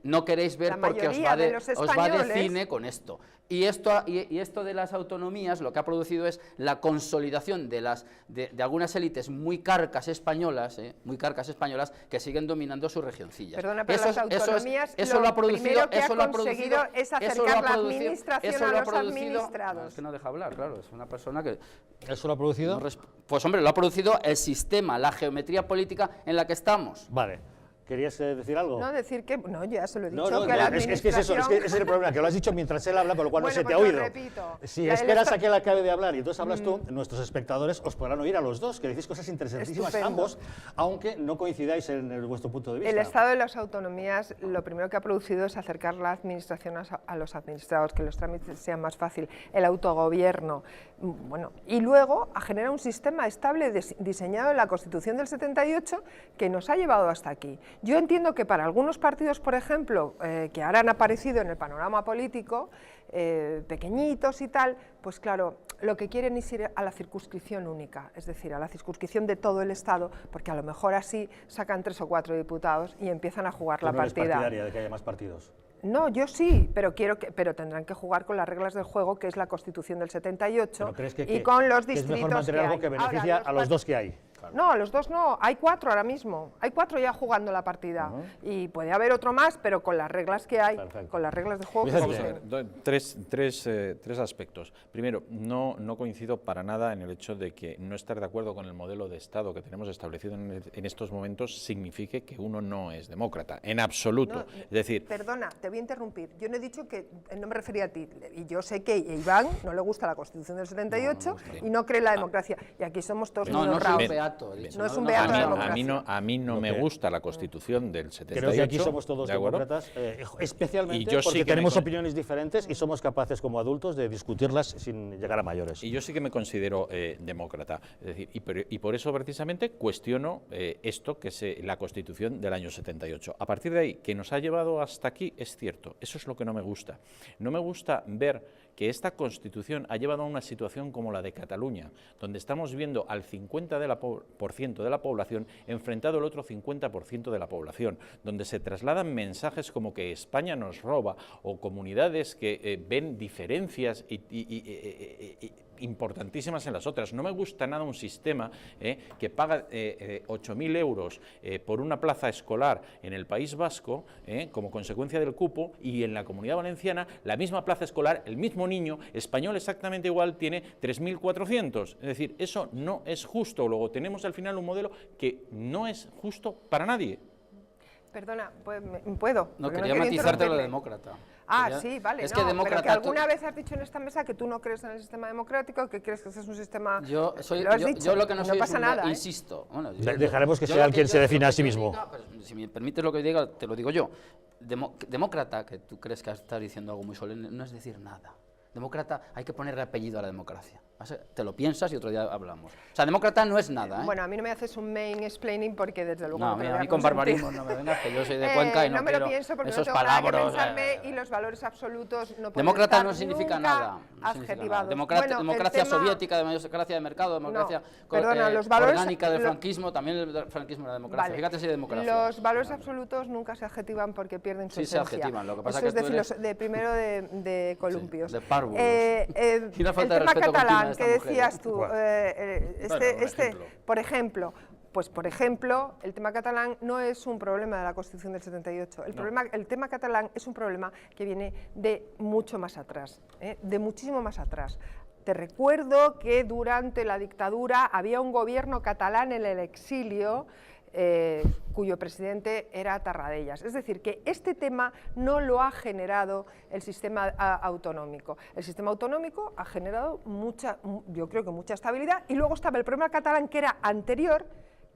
no queréis ver porque os va de cine con esto. Y esto de las autonomías lo que ha producido es la consolidación de algunas élites muy carcas españolas que siguen dominando su regioncilla. Perdona, pero las autonomías lo primero que ha conseguido es acercar la administración a los administrados. Es que no deja hablar, claro, es una persona que... ¿Eso lo ha producido? Pues hombre, lo ha producido el sistema, la geometría política en la que estamos. Vale. ¿Querías decir algo? No, decir que... No, ya se lo he dicho. Es que es eso, es que ese es el problema, que lo has dicho mientras él habla, por lo cual no se te ha oído. Repito. Si esperas a que él acabe de hablar y entonces hablas tú, nuestros espectadores os podrán oír a los dos, que decís cosas interesantísimas ambos, aunque no coincidáis en vuestro punto de vista. El Estado de las autonomías lo primero que ha producido es acercar la administración a los administrados, que los trámites sean más fáciles, el autogobierno. Bueno, y luego ha generado un sistema estable diseñado en la Constitución del 78 que nos ha llevado hasta aquí. Yo entiendo que para algunos partidos, por ejemplo, que ahora han aparecido en el panorama político, pequeñitos y tal, pues claro, lo que quieren es ir a la circunscripción única, es decir, a la circunscripción de todo el Estado, porque a lo mejor así sacan 3 o 4 diputados y empiezan a jugar la partida. ¿Tú no eres partidaria de que haya más partidos? No, yo sí, pero tendrán que jugar con las reglas del juego, que es la Constitución del 78, y con los distritos es mejor mantener algo que beneficia a los dos que hay. No, a los dos no, hay 4 ahora mismo, hay 4 ya jugando la partida, y puede haber otro más, pero con las reglas que hay, con las reglas de juego. Vamos a ver, tres aspectos. Primero, no coincido para nada en el hecho de que no estar de acuerdo con el modelo de Estado que tenemos establecido en estos momentos signifique que uno no es demócrata, en absoluto. No, es decir, perdona, te voy a interrumpir, yo no he dicho que, no me refería a ti, y yo sé que a Iván no le gusta la Constitución del 78 y no cree en la democracia, y aquí somos todos unos raros. No es un beato de democracia. A mí no me gusta la Constitución del 78. Creo que aquí somos todos demócratas, especialmente porque tenemos opiniones diferentes y somos capaces como adultos de discutirlas sin llegar a mayores. Y yo sí que me considero demócrata, es decir, y por eso precisamente cuestiono esto que es la Constitución del año 78. A partir de ahí, que nos ha llevado hasta aquí, es cierto, eso es lo que no me gusta. No me gusta ver que esta Constitución ha llevado a una situación como la de Cataluña, donde estamos viendo al 50% de la población enfrentado al otro 50% de la población, donde se trasladan mensajes como que España nos roba, o comunidades que ven diferencias importantísimas en las otras. No me gusta nada un sistema que paga 8.000 euros por una plaza escolar en el País Vasco como consecuencia del cupo, y en la Comunidad Valenciana la misma plaza escolar, el mismo niño español exactamente igual tiene 3.400. Es decir, eso no es justo. Luego tenemos al final un modelo que no es justo para nadie. Perdona, ¿puedo? No, quería matizarte lo de demócrata. Sí, vale, es que demócrata, pero que alguna vez has dicho en esta mesa que tú no crees en el sistema democrático, que crees que ese es un sistema... Yo lo que no soy pasa nada, insisto. Bueno, dejaremos que sea quien se defina a sí mismo. Si me permites lo que diga, te lo digo yo. Demócrata, que tú crees que estás diciendo algo muy solemne, no es decir nada. Demócrata, hay que ponerle apellido a la democracia. Te lo piensas y otro día hablamos. O sea, demócrata no es nada, Bueno, a mí no me haces un main-explaining porque desde luego... No, a mí con barbarismo no me vengas, que yo soy de Cuenca y no quiero esos palabras. Y los valores absolutos no pueden demócrata estar no significa nada. Adjetivados. Democracia soviética, democracia de mercado, democracia orgánica del franquismo, también el franquismo era democracia. Fíjate si democracia. Los valores absolutos nunca se adjetivan porque pierden su esencia. Sí se adjetivan, lo que pasa es de primero de columpios. De párvulos. El tema catalán que decías tú, por ejemplo, el tema catalán no es un problema de la Constitución del 78. El tema catalán es un problema que viene de mucho más atrás, de muchísimo más atrás. Te recuerdo que durante la dictadura había un gobierno catalán en el exilio, cuyo presidente era Tarradellas. Es decir, que este tema no lo ha generado el sistema autonómico. El sistema autonómico ha generado yo creo que mucha estabilidad, y luego estaba el problema catalán, que era anterior,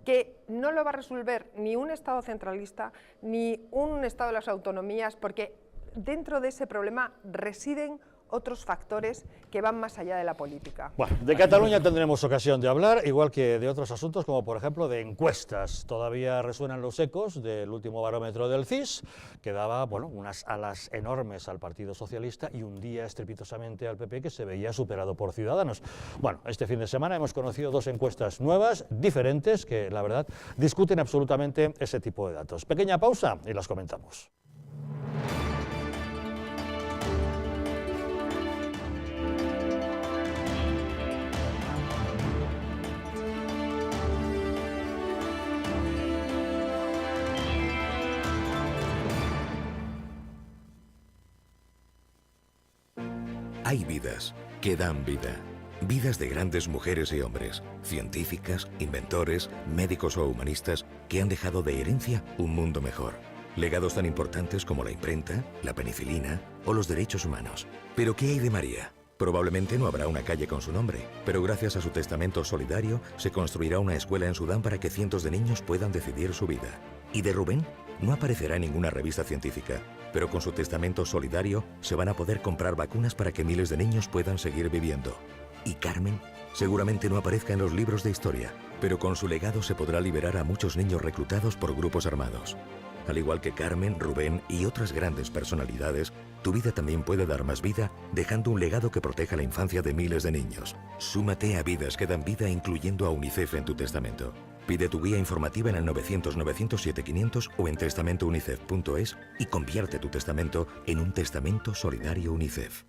que no lo va a resolver ni un Estado centralista ni un Estado de las autonomías, porque dentro de ese problema residen otros factores que van más allá de la política. Bueno, de Cataluña tendremos ocasión de hablar, igual que de otros asuntos, como por ejemplo de encuestas. Todavía resuenan los ecos del último barómetro del CIS, que daba unas alas enormes al Partido Socialista y hundía estrepitosamente al PP, que se veía superado por Ciudadanos. Bueno, este fin de semana hemos conocido 2 encuestas nuevas, diferentes, que la verdad discuten absolutamente ese tipo de datos. Pequeña pausa y las comentamos. Hay vidas que dan vida. Vidas de grandes mujeres y hombres, científicas, inventores, médicos o humanistas, que han dejado de herencia un mundo mejor. Legados tan importantes como la imprenta, la penicilina o los derechos humanos. ¿Pero qué hay de María? Probablemente no habrá una calle con su nombre, pero gracias a su testamento solidario se construirá una escuela en Sudán para que cientos de niños puedan decidir su vida. ¿Y de Rubén? No aparecerá en ninguna revista científica, pero con su testamento solidario se van a poder comprar vacunas para que miles de niños puedan seguir viviendo. ¿Y Carmen? Seguramente no aparezca en los libros de historia, pero con su legado se podrá liberar a muchos niños reclutados por grupos armados. Al igual que Carmen, Rubén y otras grandes personalidades, tu vida también puede dar más vida dejando un legado que proteja la infancia de miles de niños. Súmate a Vidas que dan vida incluyendo a UNICEF en tu testamento. Pide tu guía informativa en el 900-907-500 o en testamentounicef.es y convierte tu testamento en un testamento solidario UNICEF.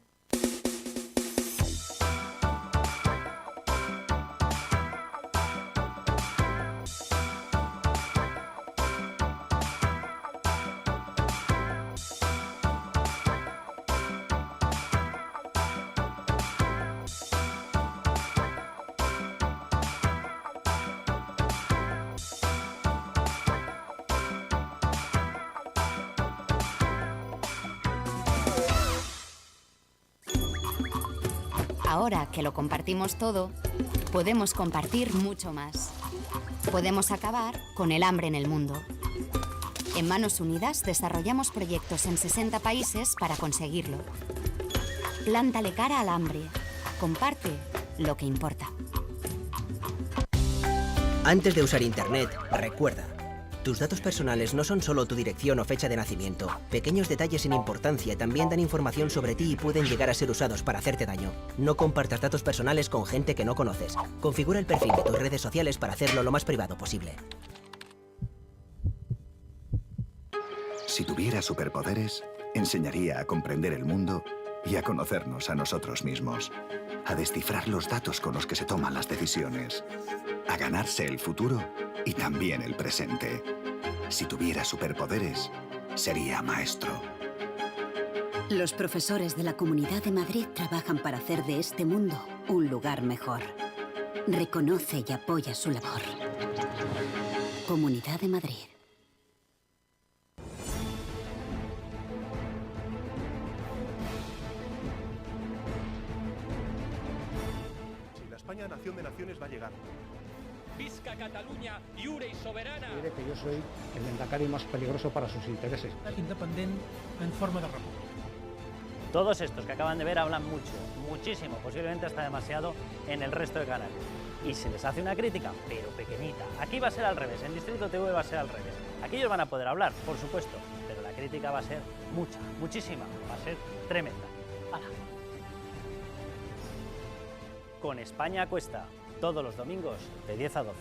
Ahora que lo compartimos todo, podemos compartir mucho más. Podemos acabar con el hambre en el mundo. En Manos Unidas desarrollamos proyectos en 60 países para conseguirlo. Plántale cara al hambre. Comparte lo que importa. Antes de usar Internet, recuerda, tus datos personales no son solo tu dirección o fecha de nacimiento. Pequeños detalles sin importancia también dan información sobre ti y pueden llegar a ser usados para hacerte daño. No compartas datos personales con gente que no conoces. Configura el perfil de tus redes sociales para hacerlo lo más privado posible. Si tuviera superpoderes, enseñaría a comprender el mundo y a conocernos a nosotros mismos. A descifrar los datos con los que se toman las decisiones. A ganarse el futuro y también el presente. Si tuviera superpoderes, sería maestro. Los profesores de la Comunidad de Madrid trabajan para hacer de este mundo un lugar mejor. Reconoce y apoya su labor. Comunidad de Madrid. Si la España nación de naciones va a llegar. Visca Catalunya, lliure i soberana. Diré que yo soy el lehendakari más peligroso para sus intereses. Independiente en forma de república. Todos estos que acaban de ver hablan mucho, muchísimo, posiblemente hasta demasiado en el resto de canales. Y se les hace una crítica, pero pequeñita. Aquí va a ser al revés, en Distrito TV va a ser al revés. Aquí ellos van a poder hablar, por supuesto, pero la crítica va a ser mucha, muchísima, va a ser tremenda. ¡Hala! Con España Cuesta, todos los domingos de 10 a 12.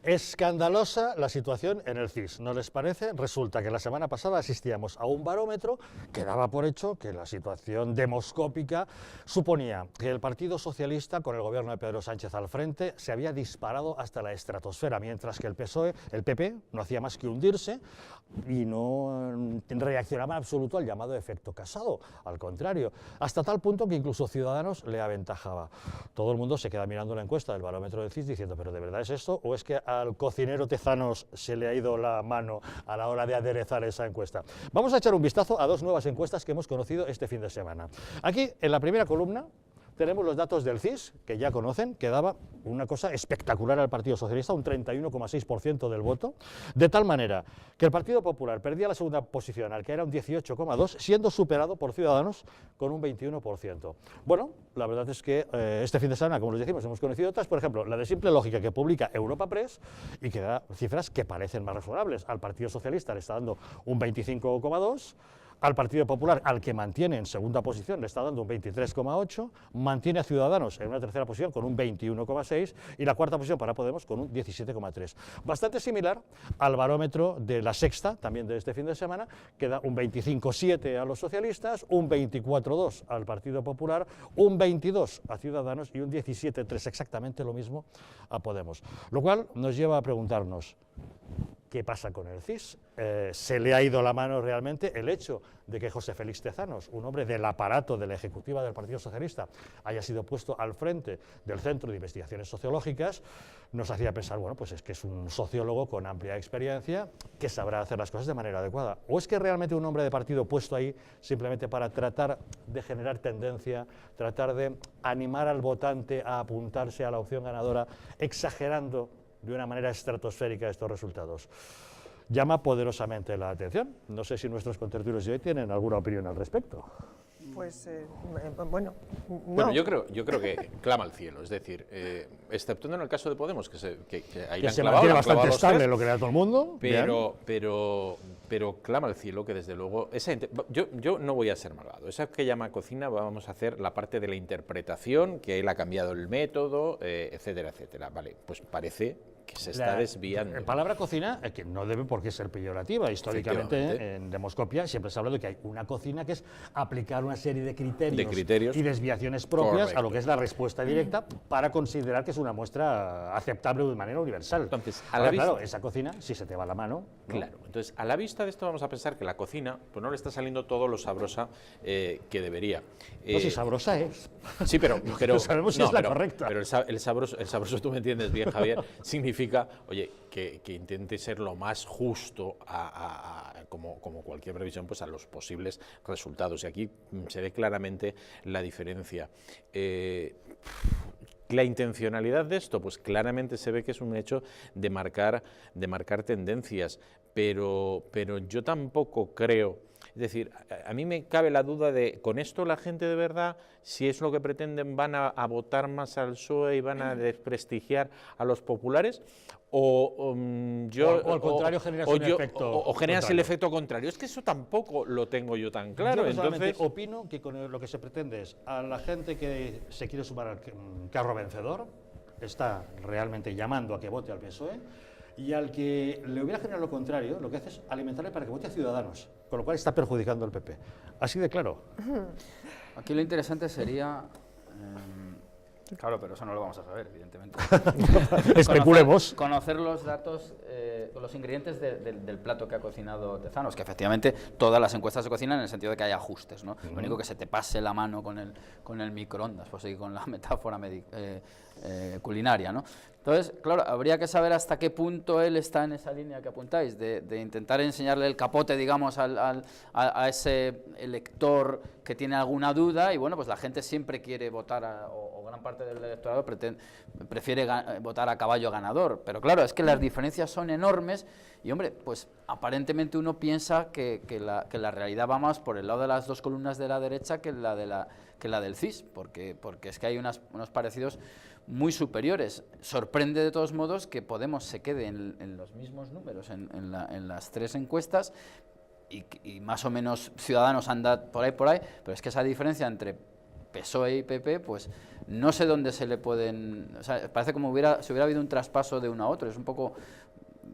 Escandalosa la situación en el CIS, ¿no les parece? Resulta que la semana pasada asistíamos a un barómetro que daba por hecho que la situación demoscópica suponía que el Partido Socialista, con el gobierno de Pedro Sánchez al frente, se había disparado hasta la estratosfera, mientras que el PSOE, el PP, no hacía más que hundirse y no reaccionaba en absoluto al llamado efecto Casado, al contrario, hasta tal punto que incluso Ciudadanos le aventajaba. Todo el mundo se queda mirando la encuesta del barómetro del CIS diciendo, ¿pero de verdad es esto o es que al cocinero Tezanos se le ha ido la mano a la hora de aderezar esa encuesta? Vamos a echar un vistazo a dos nuevas encuestas que hemos conocido este fin de semana. Aquí, en la primera columna, tenemos los datos del CIS, que ya conocen, que daba una cosa espectacular al Partido Socialista, un 31,6% del voto, de tal manera que el Partido Popular perdía la segunda posición, al que era un 18,2%, siendo superado por Ciudadanos con un 21%. Bueno, la verdad es que este fin de semana, como les decimos, hemos conocido otras, por ejemplo, la de Simple Lógica que publica Europa Press y que da cifras que parecen más razonables. Al Partido Socialista le está dando un 25,2%, al Partido Popular, al que mantiene en segunda posición, le está dando un 23,8%, mantiene a Ciudadanos en una tercera posición con un 21,6% y la cuarta posición para Podemos con un 17,3%. Bastante similar al barómetro de La Sexta, también de este fin de semana, que da un 25,7% a los socialistas, un 24,2% al Partido Popular, un 22% a Ciudadanos y un 17,3%, exactamente lo mismo, a Podemos. Lo cual nos lleva a preguntarnos, ¿Qué pasa con el CIS? ¿Se le ha ido la mano realmente? El hecho de que José Félix Tezanos, un hombre del aparato de la ejecutiva del Partido Socialista, haya sido puesto al frente del Centro de Investigaciones Sociológicas, nos hacía pensar, bueno, pues es que es un sociólogo con amplia experiencia que sabrá hacer las cosas de manera adecuada. ¿O es que realmente un hombre de partido puesto ahí simplemente para tratar de generar tendencia, tratar de animar al votante a apuntarse a la opción ganadora, exagerando de una manera estratosférica estos resultados? Llama poderosamente la atención. No sé si nuestros contertulios de hoy tienen alguna opinión al respecto. Pues, bueno, no. Bueno, yo creo que clama al cielo, es decir, exceptuando en el caso de Podemos, que ahí que se mantiene bastante estable, lo que le da todo el mundo. Pero clama al cielo que desde luego, yo no voy a ser malvado, esa que llama cocina vamos a hacer la parte de la interpretación, que él ha cambiado el método, etcétera, etcétera. Vale, pues parece que se está desviando. La palabra cocina, que no debe por qué ser peyorativa, históricamente en Demoscopia siempre se ha hablado de que hay una cocina que es aplicar una serie de criterios y desviaciones propias a lo que es la respuesta directa para considerar que es una muestra aceptable de manera universal. Entonces, claro, esa cocina, si se te va la mano... ¿no? Claro, entonces a la vista de esto vamos a pensar que la cocina pues no le está saliendo todo lo sabrosa que debería. No, si sabrosa es. Sí, pero no sabemos si es la correcta. Pero el sabroso, tú me entiendes bien, Javier, significa, oye, que intente ser lo más justo como cualquier previsión, pues a los posibles resultados. Y aquí se ve claramente la diferencia. La intencionalidad de esto, pues claramente se ve que es un hecho de marcar tendencias, pero yo tampoco creo. Es decir, a mí me cabe la duda de, ¿con esto la gente de verdad, si es lo que pretenden, van a votar más al PSOE y van a desprestigiar a los populares? O al contrario generas el efecto contrario. Es que eso tampoco lo tengo yo tan claro. Yo entonces opino que con lo que se pretende es a la gente que se quiere sumar al carro vencedor, está realmente llamando a que vote al PSOE, y al que le hubiera generado lo contrario, lo que hace es alimentarle para que vote a Ciudadanos, con lo cual está perjudicando al PP. Así de claro. Aquí lo interesante sería... claro, pero eso no lo vamos a saber, evidentemente. Especulemos. Conocer los datos, los ingredientes del plato que ha cocinado Tezanos, que efectivamente todas las encuestas se cocinan en el sentido de que hay ajustes, ¿no? Lo único que se te pase la mano con el microondas, pues seguir con la metáfora culinaria, ¿no? Entonces, claro, habría que saber hasta qué punto él está en esa línea que apuntáis, de intentar enseñarle el capote, digamos, a ese elector que tiene alguna duda, y bueno, pues la gente siempre quiere votar, o gran parte del electorado prefiere votar a caballo ganador, pero claro, es que las diferencias son enormes, y hombre, pues aparentemente uno piensa que la realidad va más por el lado de las dos columnas de la derecha que la del CIS, porque es que hay unos parecidos muy superiores. Sorprende de todos modos que Podemos se quede en los mismos números en las tres encuestas y más o menos Ciudadanos anda por ahí, pero es que esa diferencia entre PSOE y PP, pues no sé dónde se le pueden... O sea, parece como si hubiera habido un traspaso de uno a otro, es un poco...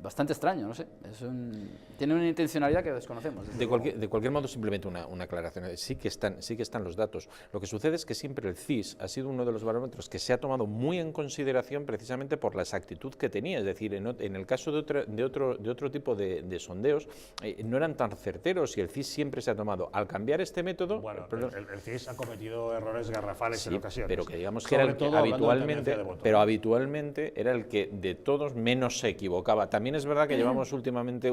bastante extraño, no sé, tiene una intencionalidad que desconocemos. De cualquier modo, simplemente una aclaración, sí que están los datos. Lo que sucede es que siempre el CIS ha sido uno de los barómetros que se ha tomado muy en consideración precisamente por la exactitud que tenía, es decir, en el caso de otro tipo de sondeos, no eran tan certeros y el CIS siempre se ha tomado. Al cambiar este método... Bueno, el CIS ha cometido errores garrafales en ocasiones. Pero que digamos que era el que habitualmente era el que de todos menos se equivocaba. También es verdad que llevamos últimamente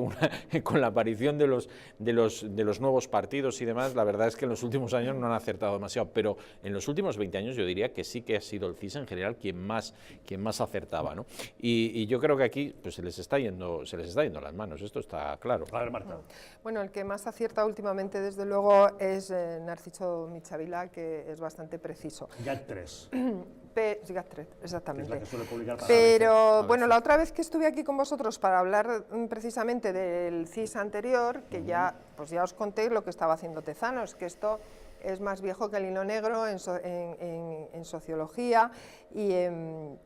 con la aparición de los nuevos partidos y demás, la verdad es que en los últimos años no han acertado demasiado, pero en los últimos 20 años yo diría que sí que ha sido el CIS en general quien más acertaba, ¿no? Y yo creo que aquí pues se les está yendo las manos, esto está claro. A ver, Marta. Bueno, el que más acierta últimamente, desde luego, es Narciso Michavila, que es bastante preciso. GAT3. GAT3, exactamente. Es la que suele publicar para pero bueno, la otra vez que estuve aquí con vosotros para hablar precisamente del CIS anterior, que ya os conté lo que estaba haciendo Tezanos, que esto es más viejo que el hilo negro en sociología y en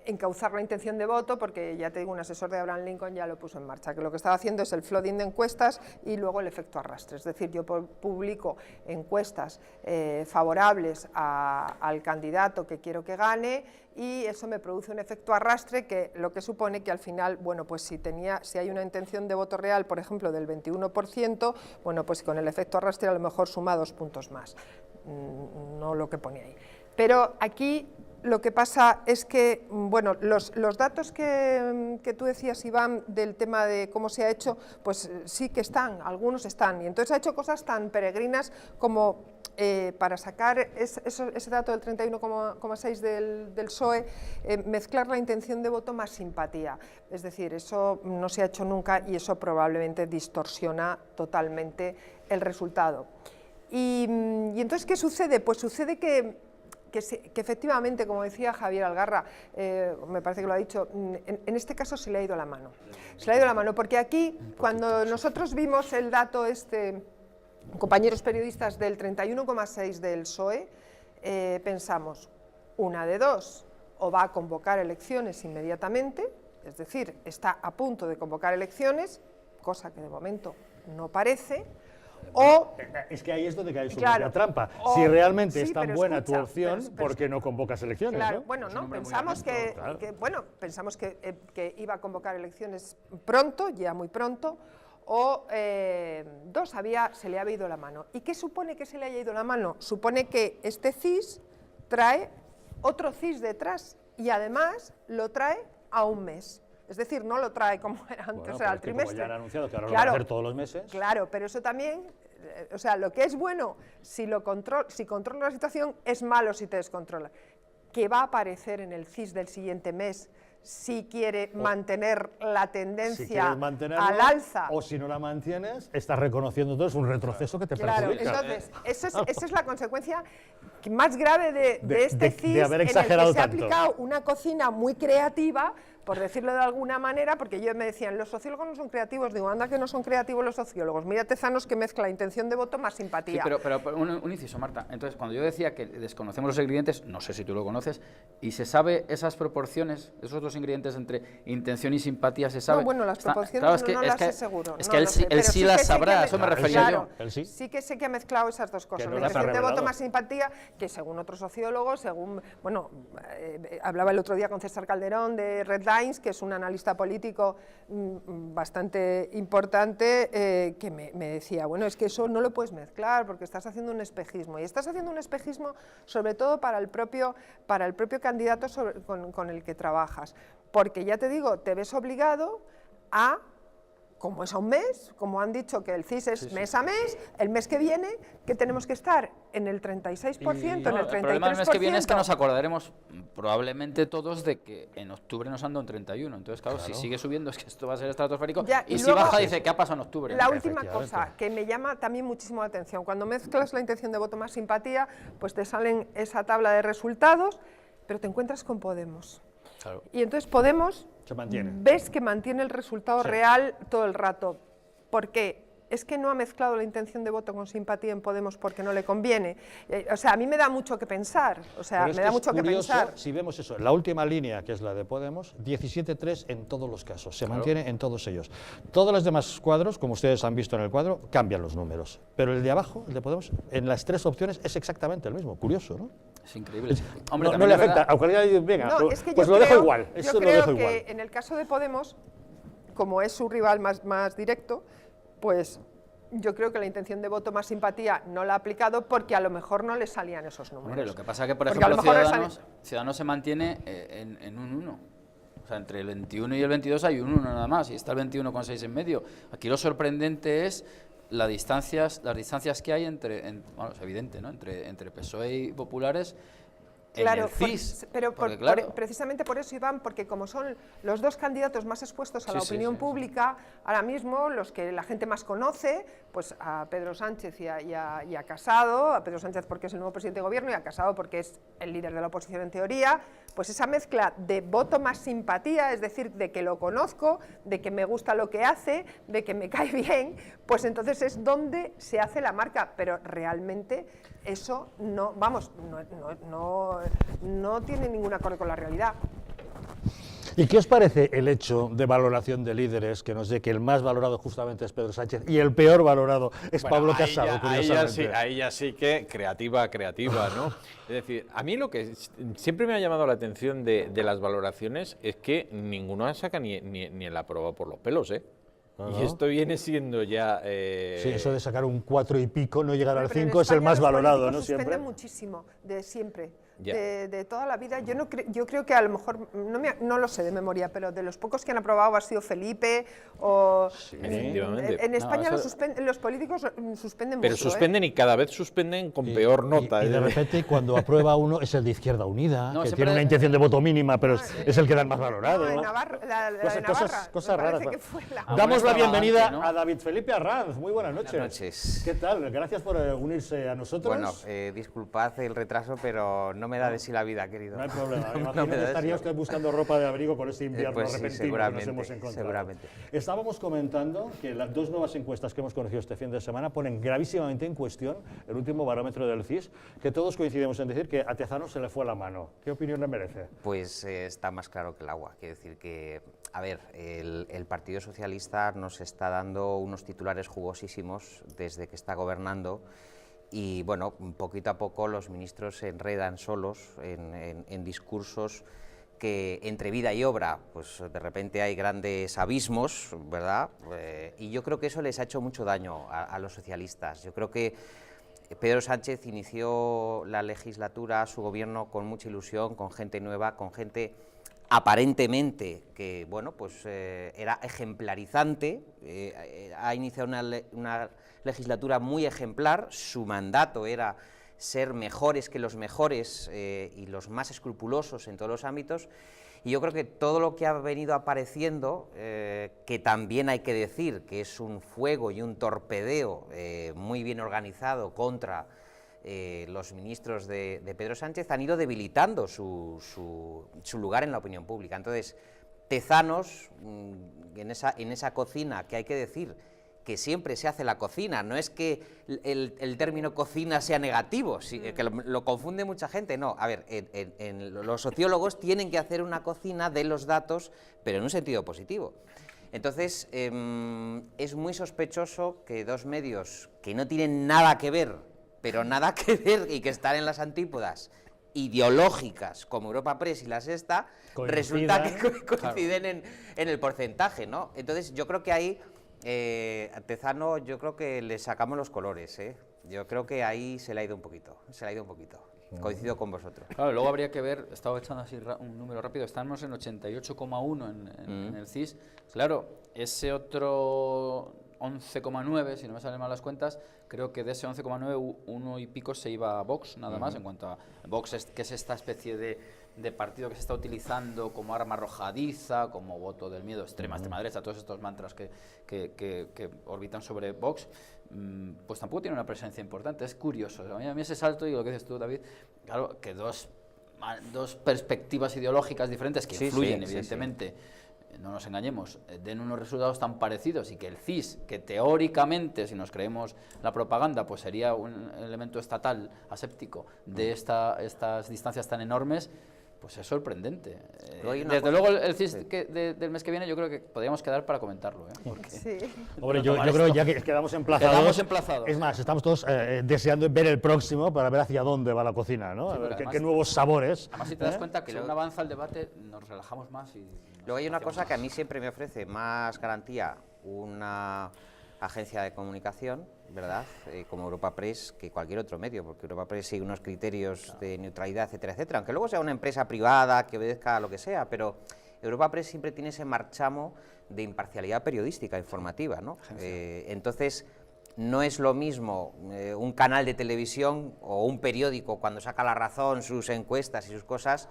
encauzar la intención de voto, porque ya te digo, un asesor de Abraham Lincoln ya lo puso en marcha, que lo que estaba haciendo es el flooding de encuestas y luego el efecto arrastre, es decir, yo publico encuestas favorables al candidato que quiero que gane y eso me produce un efecto arrastre que lo que supone que al final, bueno, pues si hay una intención de voto real, por ejemplo, del 21%, bueno, pues con el efecto arrastre a lo mejor suma 2 puntos más, no lo que pone ahí. Pero aquí lo que pasa es que, bueno, los datos que tú decías, Iván, del tema de cómo se ha hecho, pues sí que están, algunos están, y entonces ha hecho cosas tan peregrinas como para sacar ese dato del 31,6 del PSOE, mezclar la intención de voto más simpatía, es decir, eso no se ha hecho nunca y eso probablemente distorsiona totalmente el resultado. Y entonces, ¿qué sucede? Pues sucede que efectivamente, como decía Javier Algarra, me parece que lo ha dicho, en este caso se le ha ido la mano. Se le ha ido la mano, porque aquí, cuando nosotros vimos el dato compañeros periodistas, del 31,6 del PSOE, pensamos, una de dos, o va a convocar elecciones inmediatamente, es decir, está a punto de convocar elecciones, cosa que de momento no parece, o, es que ahí es donde cae su propia trampa. Si realmente es tan buena tu opción, ¿por qué no convocas elecciones? Claro, ¿no? bueno, no, pensamos pensamos que iba a convocar elecciones pronto, ya muy pronto, o dos, se le había ido la mano. ¿Y qué supone que se le haya ido la mano? Supone que este CIS trae otro CIS detrás y además lo trae a un mes. Es decir, no lo trae como era antes, Bueno, o sea, al como trimestre. ya han anunciado que ahora lo van a hacer todos los meses. Claro, pero eso también, o sea, lo que es bueno si controla la situación, es malo si te descontrola. Que va a aparecer en el CIS del siguiente mes si quiere mantener la tendencia al alza. O si no la mantienes, estás reconociendo entonces un retroceso que te perjudica. Entonces, esa es la consecuencia más grave de este CIS, de haber en el que se exagerado ha aplicado una cocina muy creativa, por decirlo de alguna manera, porque yo me decían, los sociólogos no son creativos, digo, anda que no son creativos los sociólogos, mira Tezanos que mezcla intención de voto más simpatía. Sí, pero un inciso, Marta, entonces cuando yo decía que desconocemos los ingredientes, no sé si tú lo conoces, y se sabe esas proporciones, esos dos ingredientes entre intención y simpatía, se sabe. No, bueno, las proporciones no las sé seguro. Es que él sí las sabrá, eso me refería yo. Sí que sé que ha mezclado esas dos cosas, la intención de voto más simpatía, que según otros sociólogos, hablaba el otro día con César Calderón de Red Lines, que es un analista político bastante importante, que me decía, bueno, es que eso no lo puedes mezclar porque estás haciendo un espejismo, y estás haciendo un espejismo sobre todo para el propio candidato con el que trabajas, porque ya te digo, te ves obligado a, como es a un mes, como han dicho que el CIS es mes a mes, el mes que viene, que tenemos que estar en el 36%, en el 33%. El problema del mes que viene es que nos acordaremos probablemente todos de que en octubre nos anda un 31, entonces claro, si sigue subiendo es que esto va a ser estratosférico, y si baja dice, ¿qué ha pasado en octubre? La última cosa que me llama también muchísimo la atención, cuando mezclas la intención de voto más simpatía, pues te salen esa tabla de resultados, pero te encuentras con Podemos. Claro. Y entonces Podemos, ves que mantiene el resultado real todo el rato. ¿Por qué? Es que no ha mezclado la intención de voto con simpatía en Podemos porque no le conviene. O sea, a mí me da mucho que pensar. O sea, me da mucho que pensar. Si vemos eso, la última línea, que es la de Podemos, 17-3 en todos los casos, se mantiene en todos ellos. Todos los demás cuadros, como ustedes han visto en el cuadro, cambian los números. Pero el de abajo, el de Podemos, en las tres opciones es exactamente el mismo. Curioso, ¿no? Es increíble. Hombre, no le afecta, aunque venga, no, es que pues lo dejo igual. Eso lo dejo igual. En el caso de Podemos, como es su rival más directo, pues yo creo que la intención de voto más simpatía no la ha aplicado porque a lo mejor no le salían esos números. Hombre, lo que pasa es que, por ejemplo, Ciudadanos se mantiene en un 1. O sea, entre el 21 y el 22 hay un 1 nada más, y está el 21,6 en medio. Aquí lo sorprendente es las distancias que hay bueno, es evidente, ¿no? Entre PSOE y populares. Claro, en el CIS, pero precisamente por eso, Iván, porque como son los dos candidatos más expuestos a la opinión pública, ahora mismo los que la gente más conoce, pues a Pedro Sánchez y a Casado, a Pedro Sánchez porque es el nuevo presidente de gobierno y a Casado porque es el líder de la oposición en teoría, pues esa mezcla de voto más simpatía, es decir, de que lo conozco, de que me gusta lo que hace, de que me cae bien, pues entonces es donde se hace la marca, pero realmente eso no, vamos, no tiene ningún acorde con la realidad. ¿Y qué os parece el hecho de valoración de líderes que nos dé que el más valorado justamente es Pedro Sánchez y el peor valorado es Pablo Casado, curiosamente? Ahí ya sí que creativa, ¿no? Es decir, a mí lo que siempre me ha llamado la atención de las valoraciones es que ninguno saca ni el aprobado por los pelos, ¿eh? Y esto viene siendo ya... Sí, eso de sacar un 4 y pico, no llegar al 5 es el más valorado, ¿no? Siempre. Suspenden muchísimo, de siempre. De toda la vida. Yo creo que a lo mejor, no lo sé de memoria, pero de los pocos que han aprobado ha sido Felipe o... Sí, efectivamente. En España los políticos suspenden pero mucho. Pero suspenden y cada vez suspenden con peor nota. Y de repente cuando aprueba uno es el de Izquierda Unida, que tiene una intención de voto mínima, pero es el que da el más valorado. En Navarra, cosas raras. Que Damos la bienvenida a David Felipe Arranz. Muy buenas noches. Buenas noches. ¿Qué tal? Gracias por unirse a nosotros. Bueno, disculpad el retraso, pero no me da de sí la vida, querido. No hay problema. Imagino que estaría usted buscando ropa de abrigo por este invierno repentino que nos hemos encontrado. Seguramente. Estábamos comentando que las dos nuevas encuestas que hemos conocido este fin de semana ponen gravísimamente en cuestión el último barómetro del CIS, que todos coincidimos en decir que a Tezano se le fue la mano. ¿Qué opinión le merece? Pues está más claro que el agua. Quiero decir que, a ver, el Partido Socialista nos está dando unos titulares jugosísimos desde que está gobernando. Y bueno, poquito a poco los ministros se enredan solos en discursos que entre vida y obra, pues de repente hay grandes abismos, ¿verdad? Y yo creo que eso les ha hecho mucho daño a los socialistas. Yo creo que Pedro Sánchez inició la legislatura, su gobierno, con mucha ilusión, con gente nueva, con gente aparentemente que, bueno, pues era ejemplarizante, ha iniciado una legislatura muy ejemplar, su mandato era ser mejores que los mejores y los más escrupulosos en todos los ámbitos, y yo creo que todo lo que ha venido apareciendo, que también hay que decir que es un fuego y un torpedeo muy bien organizado contra los ministros de Pedro Sánchez, han ido debilitando su lugar en la opinión pública. Entonces, Tezanos, en esa cocina, que hay que decir que siempre se hace la cocina, no es que el término cocina sea negativo, que lo confunde mucha gente, no. A ver, los sociólogos tienen que hacer una cocina de los datos, pero en un sentido positivo. Entonces, es muy sospechoso que dos medios que no tienen nada que ver, pero nada que ver, y que están en las antípodas ideológicas, como Europa Press y La Sexta, resulta que coinciden en el porcentaje, ¿no? Entonces, yo creo que ahí, a Tezano, yo creo que le sacamos los colores, ¿eh? Yo creo que ahí se le ha ido un poquito, Coincido con vosotros. Claro, luego habría que ver, estaba echando así un número rápido, estamos en 88,1 en el CIS. Claro, ese otro 11,9, si no me salen mal las cuentas, creo que de ese 11,9, uno y pico se iba a Vox, nada más, en cuanto a Vox, que es esta especie de partido que se está utilizando como arma arrojadiza, como voto del miedo, extrema derecha, todos estos mantras que orbitan sobre Vox, pues tampoco tiene una presencia importante. Es curioso, a mí ese salto, y lo que dices tú, David, claro, que dos perspectivas ideológicas diferentes que influyen, evidentemente, no nos engañemos, den unos resultados tan parecidos, y que el CIS, que teóricamente, si nos creemos la propaganda, pues sería un elemento estatal aséptico de estas distancias tan enormes, pues es sorprendente. Desde luego el CIS del mes que viene yo creo que podríamos quedar para comentarlo. Sí. Hombre, yo creo ya que quedamos emplazados. Es más, estamos todos deseando ver el próximo para ver hacia dónde va la cocina, ¿no? Sí, a ver además, qué nuevos sabores. Además, si te das cuenta que según avanza el debate nos relajamos más. Luego hay una cosa que a mí siempre me ofrece más garantía una agencia de comunicación, ¿verdad?, como Europa Press, que cualquier otro medio, porque Europa Press sigue unos criterios de neutralidad, etcétera, etcétera, aunque luego sea una empresa privada que obedezca a lo que sea, pero Europa Press siempre tiene ese marchamo de imparcialidad periodística, informativa, ¿no? Entonces, no es lo mismo un canal de televisión o un periódico cuando saca La Razón, sus encuestas y sus cosas,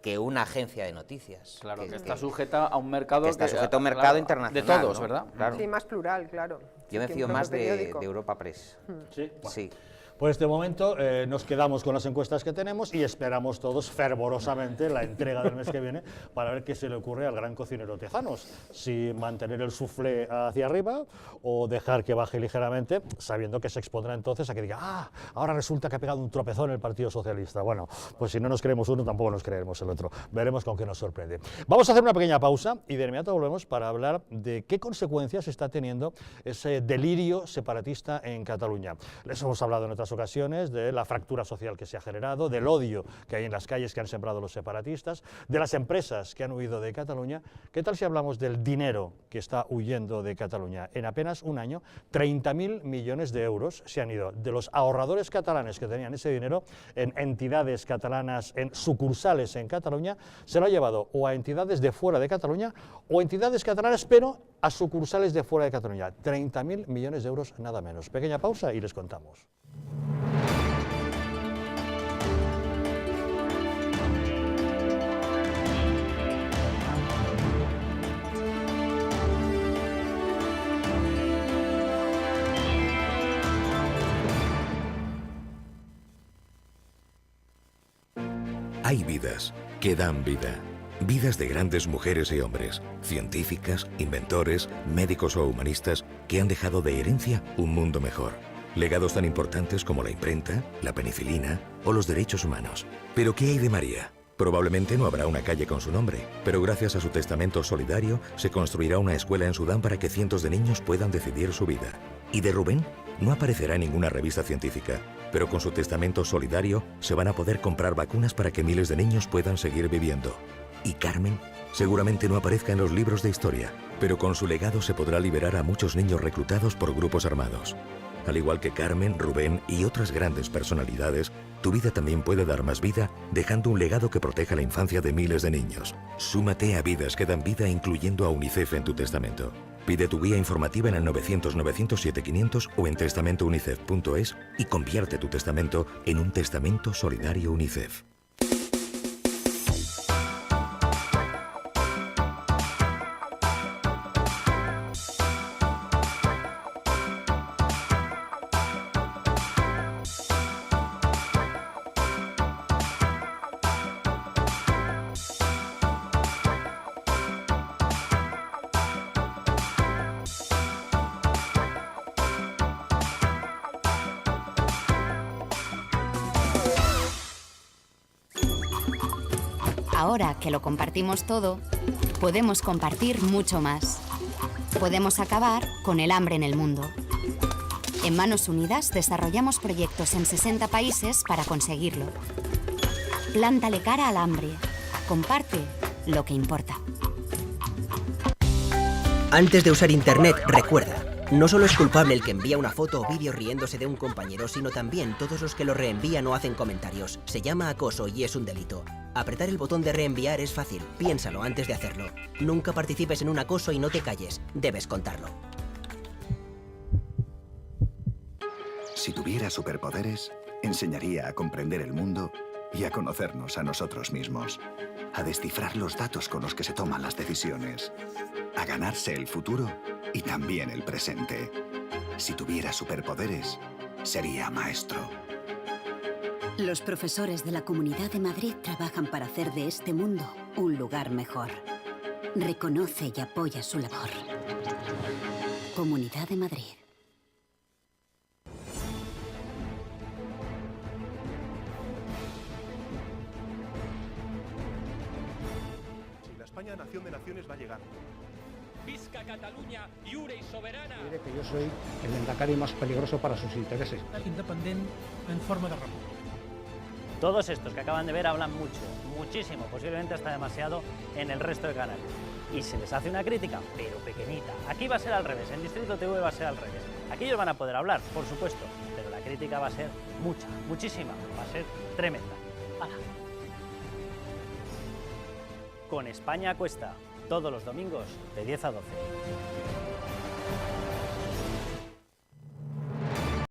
que una agencia de noticias. Claro, que está sujeta a un mercado, mercado internacional. De todos, ¿no? ¿Verdad? Claro. Sí, más plural, claro. Yo me fío más de Europa Press. ¿Sí? Sí. Pues de momento nos quedamos con las encuestas que tenemos y esperamos todos fervorosamente la entrega del mes que viene para ver qué se le ocurre al gran cocinero Tezanos, si mantener el soufflé hacia arriba o dejar que baje ligeramente, sabiendo que se expondrá entonces a que diga, ah, ahora resulta que ha pegado un tropezón el Partido Socialista. Bueno, pues si no nos creemos uno, tampoco nos creeremos el otro. Veremos con qué nos sorprende. Vamos a hacer una pequeña pausa y de inmediato volvemos para hablar de qué consecuencias está teniendo ese delirio separatista en Cataluña. Les hemos hablado en otras ocasiones de la fractura social que se ha generado, del odio que hay en las calles que han sembrado los separatistas, de las empresas que han huido de Cataluña. ¿Qué tal si hablamos del dinero que está huyendo de Cataluña? En apenas un año, 30.000 millones de euros se han ido de los ahorradores catalanes que tenían ese dinero en entidades catalanas, en sucursales en Cataluña, se lo ha llevado o a entidades de fuera de Cataluña o entidades catalanas, pero a sucursales de fuera de Cataluña. 30.000 millones de euros, nada menos. Pequeña pausa y les contamos. Hay vidas que dan vida. Vidas de grandes mujeres y hombres, científicas, inventores, médicos o humanistas que han dejado de herencia un mundo mejor. Legados tan importantes como la imprenta, la penicilina o los derechos humanos. ¿Pero qué hay de María? Probablemente no habrá una calle con su nombre, pero gracias a su testamento solidario se construirá una escuela en Sudán para que cientos de niños puedan decidir su vida. ¿Y de Rubén? No aparecerá en ninguna revista científica, pero con su testamento solidario se van a poder comprar vacunas para que miles de niños puedan seguir viviendo. ¿Y Carmen? Seguramente no aparezca en los libros de historia, pero con su legado se podrá liberar a muchos niños reclutados por grupos armados. Al igual que Carmen, Rubén y otras grandes personalidades, tu vida también puede dar más vida dejando un legado que proteja la infancia de miles de niños. Súmate a Vidas que dan vida incluyendo a UNICEF en tu testamento. Pide tu guía informativa en el 900-907-500 o en testamentounicef.es y convierte tu testamento en un testamento solidario UNICEF. Ahora que lo compartimos todo, podemos compartir mucho más. Podemos acabar con el hambre en el mundo. En Manos Unidas desarrollamos proyectos en 60 países para conseguirlo. Plántale cara al hambre. Comparte lo que importa. Antes de usar Internet, recuerda, no solo es culpable el que envía una foto o vídeo riéndose de un compañero, sino también todos los que lo reenvían o hacen comentarios. Se llama acoso y es un delito. Apretar el botón de reenviar es fácil, piénsalo antes de hacerlo. Nunca participes en un acoso y no te calles, debes contarlo. Si tuviera superpoderes, enseñaría a comprender el mundo y a conocernos a nosotros mismos, a descifrar los datos con los que se toman las decisiones, a ganarse el futuro y también el presente. Si tuviera superpoderes, sería maestro. Los profesores de la Comunidad de Madrid trabajan para hacer de este mundo un lugar mejor. Reconoce y apoya su labor. Comunidad de Madrid. Si la España nación de naciones va a llegar. Visca Catalunya, lliure y soberana. Diré que yo soy el Endacari más peligroso para sus intereses. Independent en forma de república. Todos estos que acaban de ver hablan mucho, muchísimo, posiblemente hasta demasiado en el resto de canales. Y se les hace una crítica, pero pequeñita. Aquí va a ser al revés, en Distrito TV va a ser al revés. Aquí ellos van a poder hablar, por supuesto, pero la crítica va a ser mucha, muchísima, va a ser tremenda. ¡Hala! Con España a cuesta, todos los domingos de 10 a 12.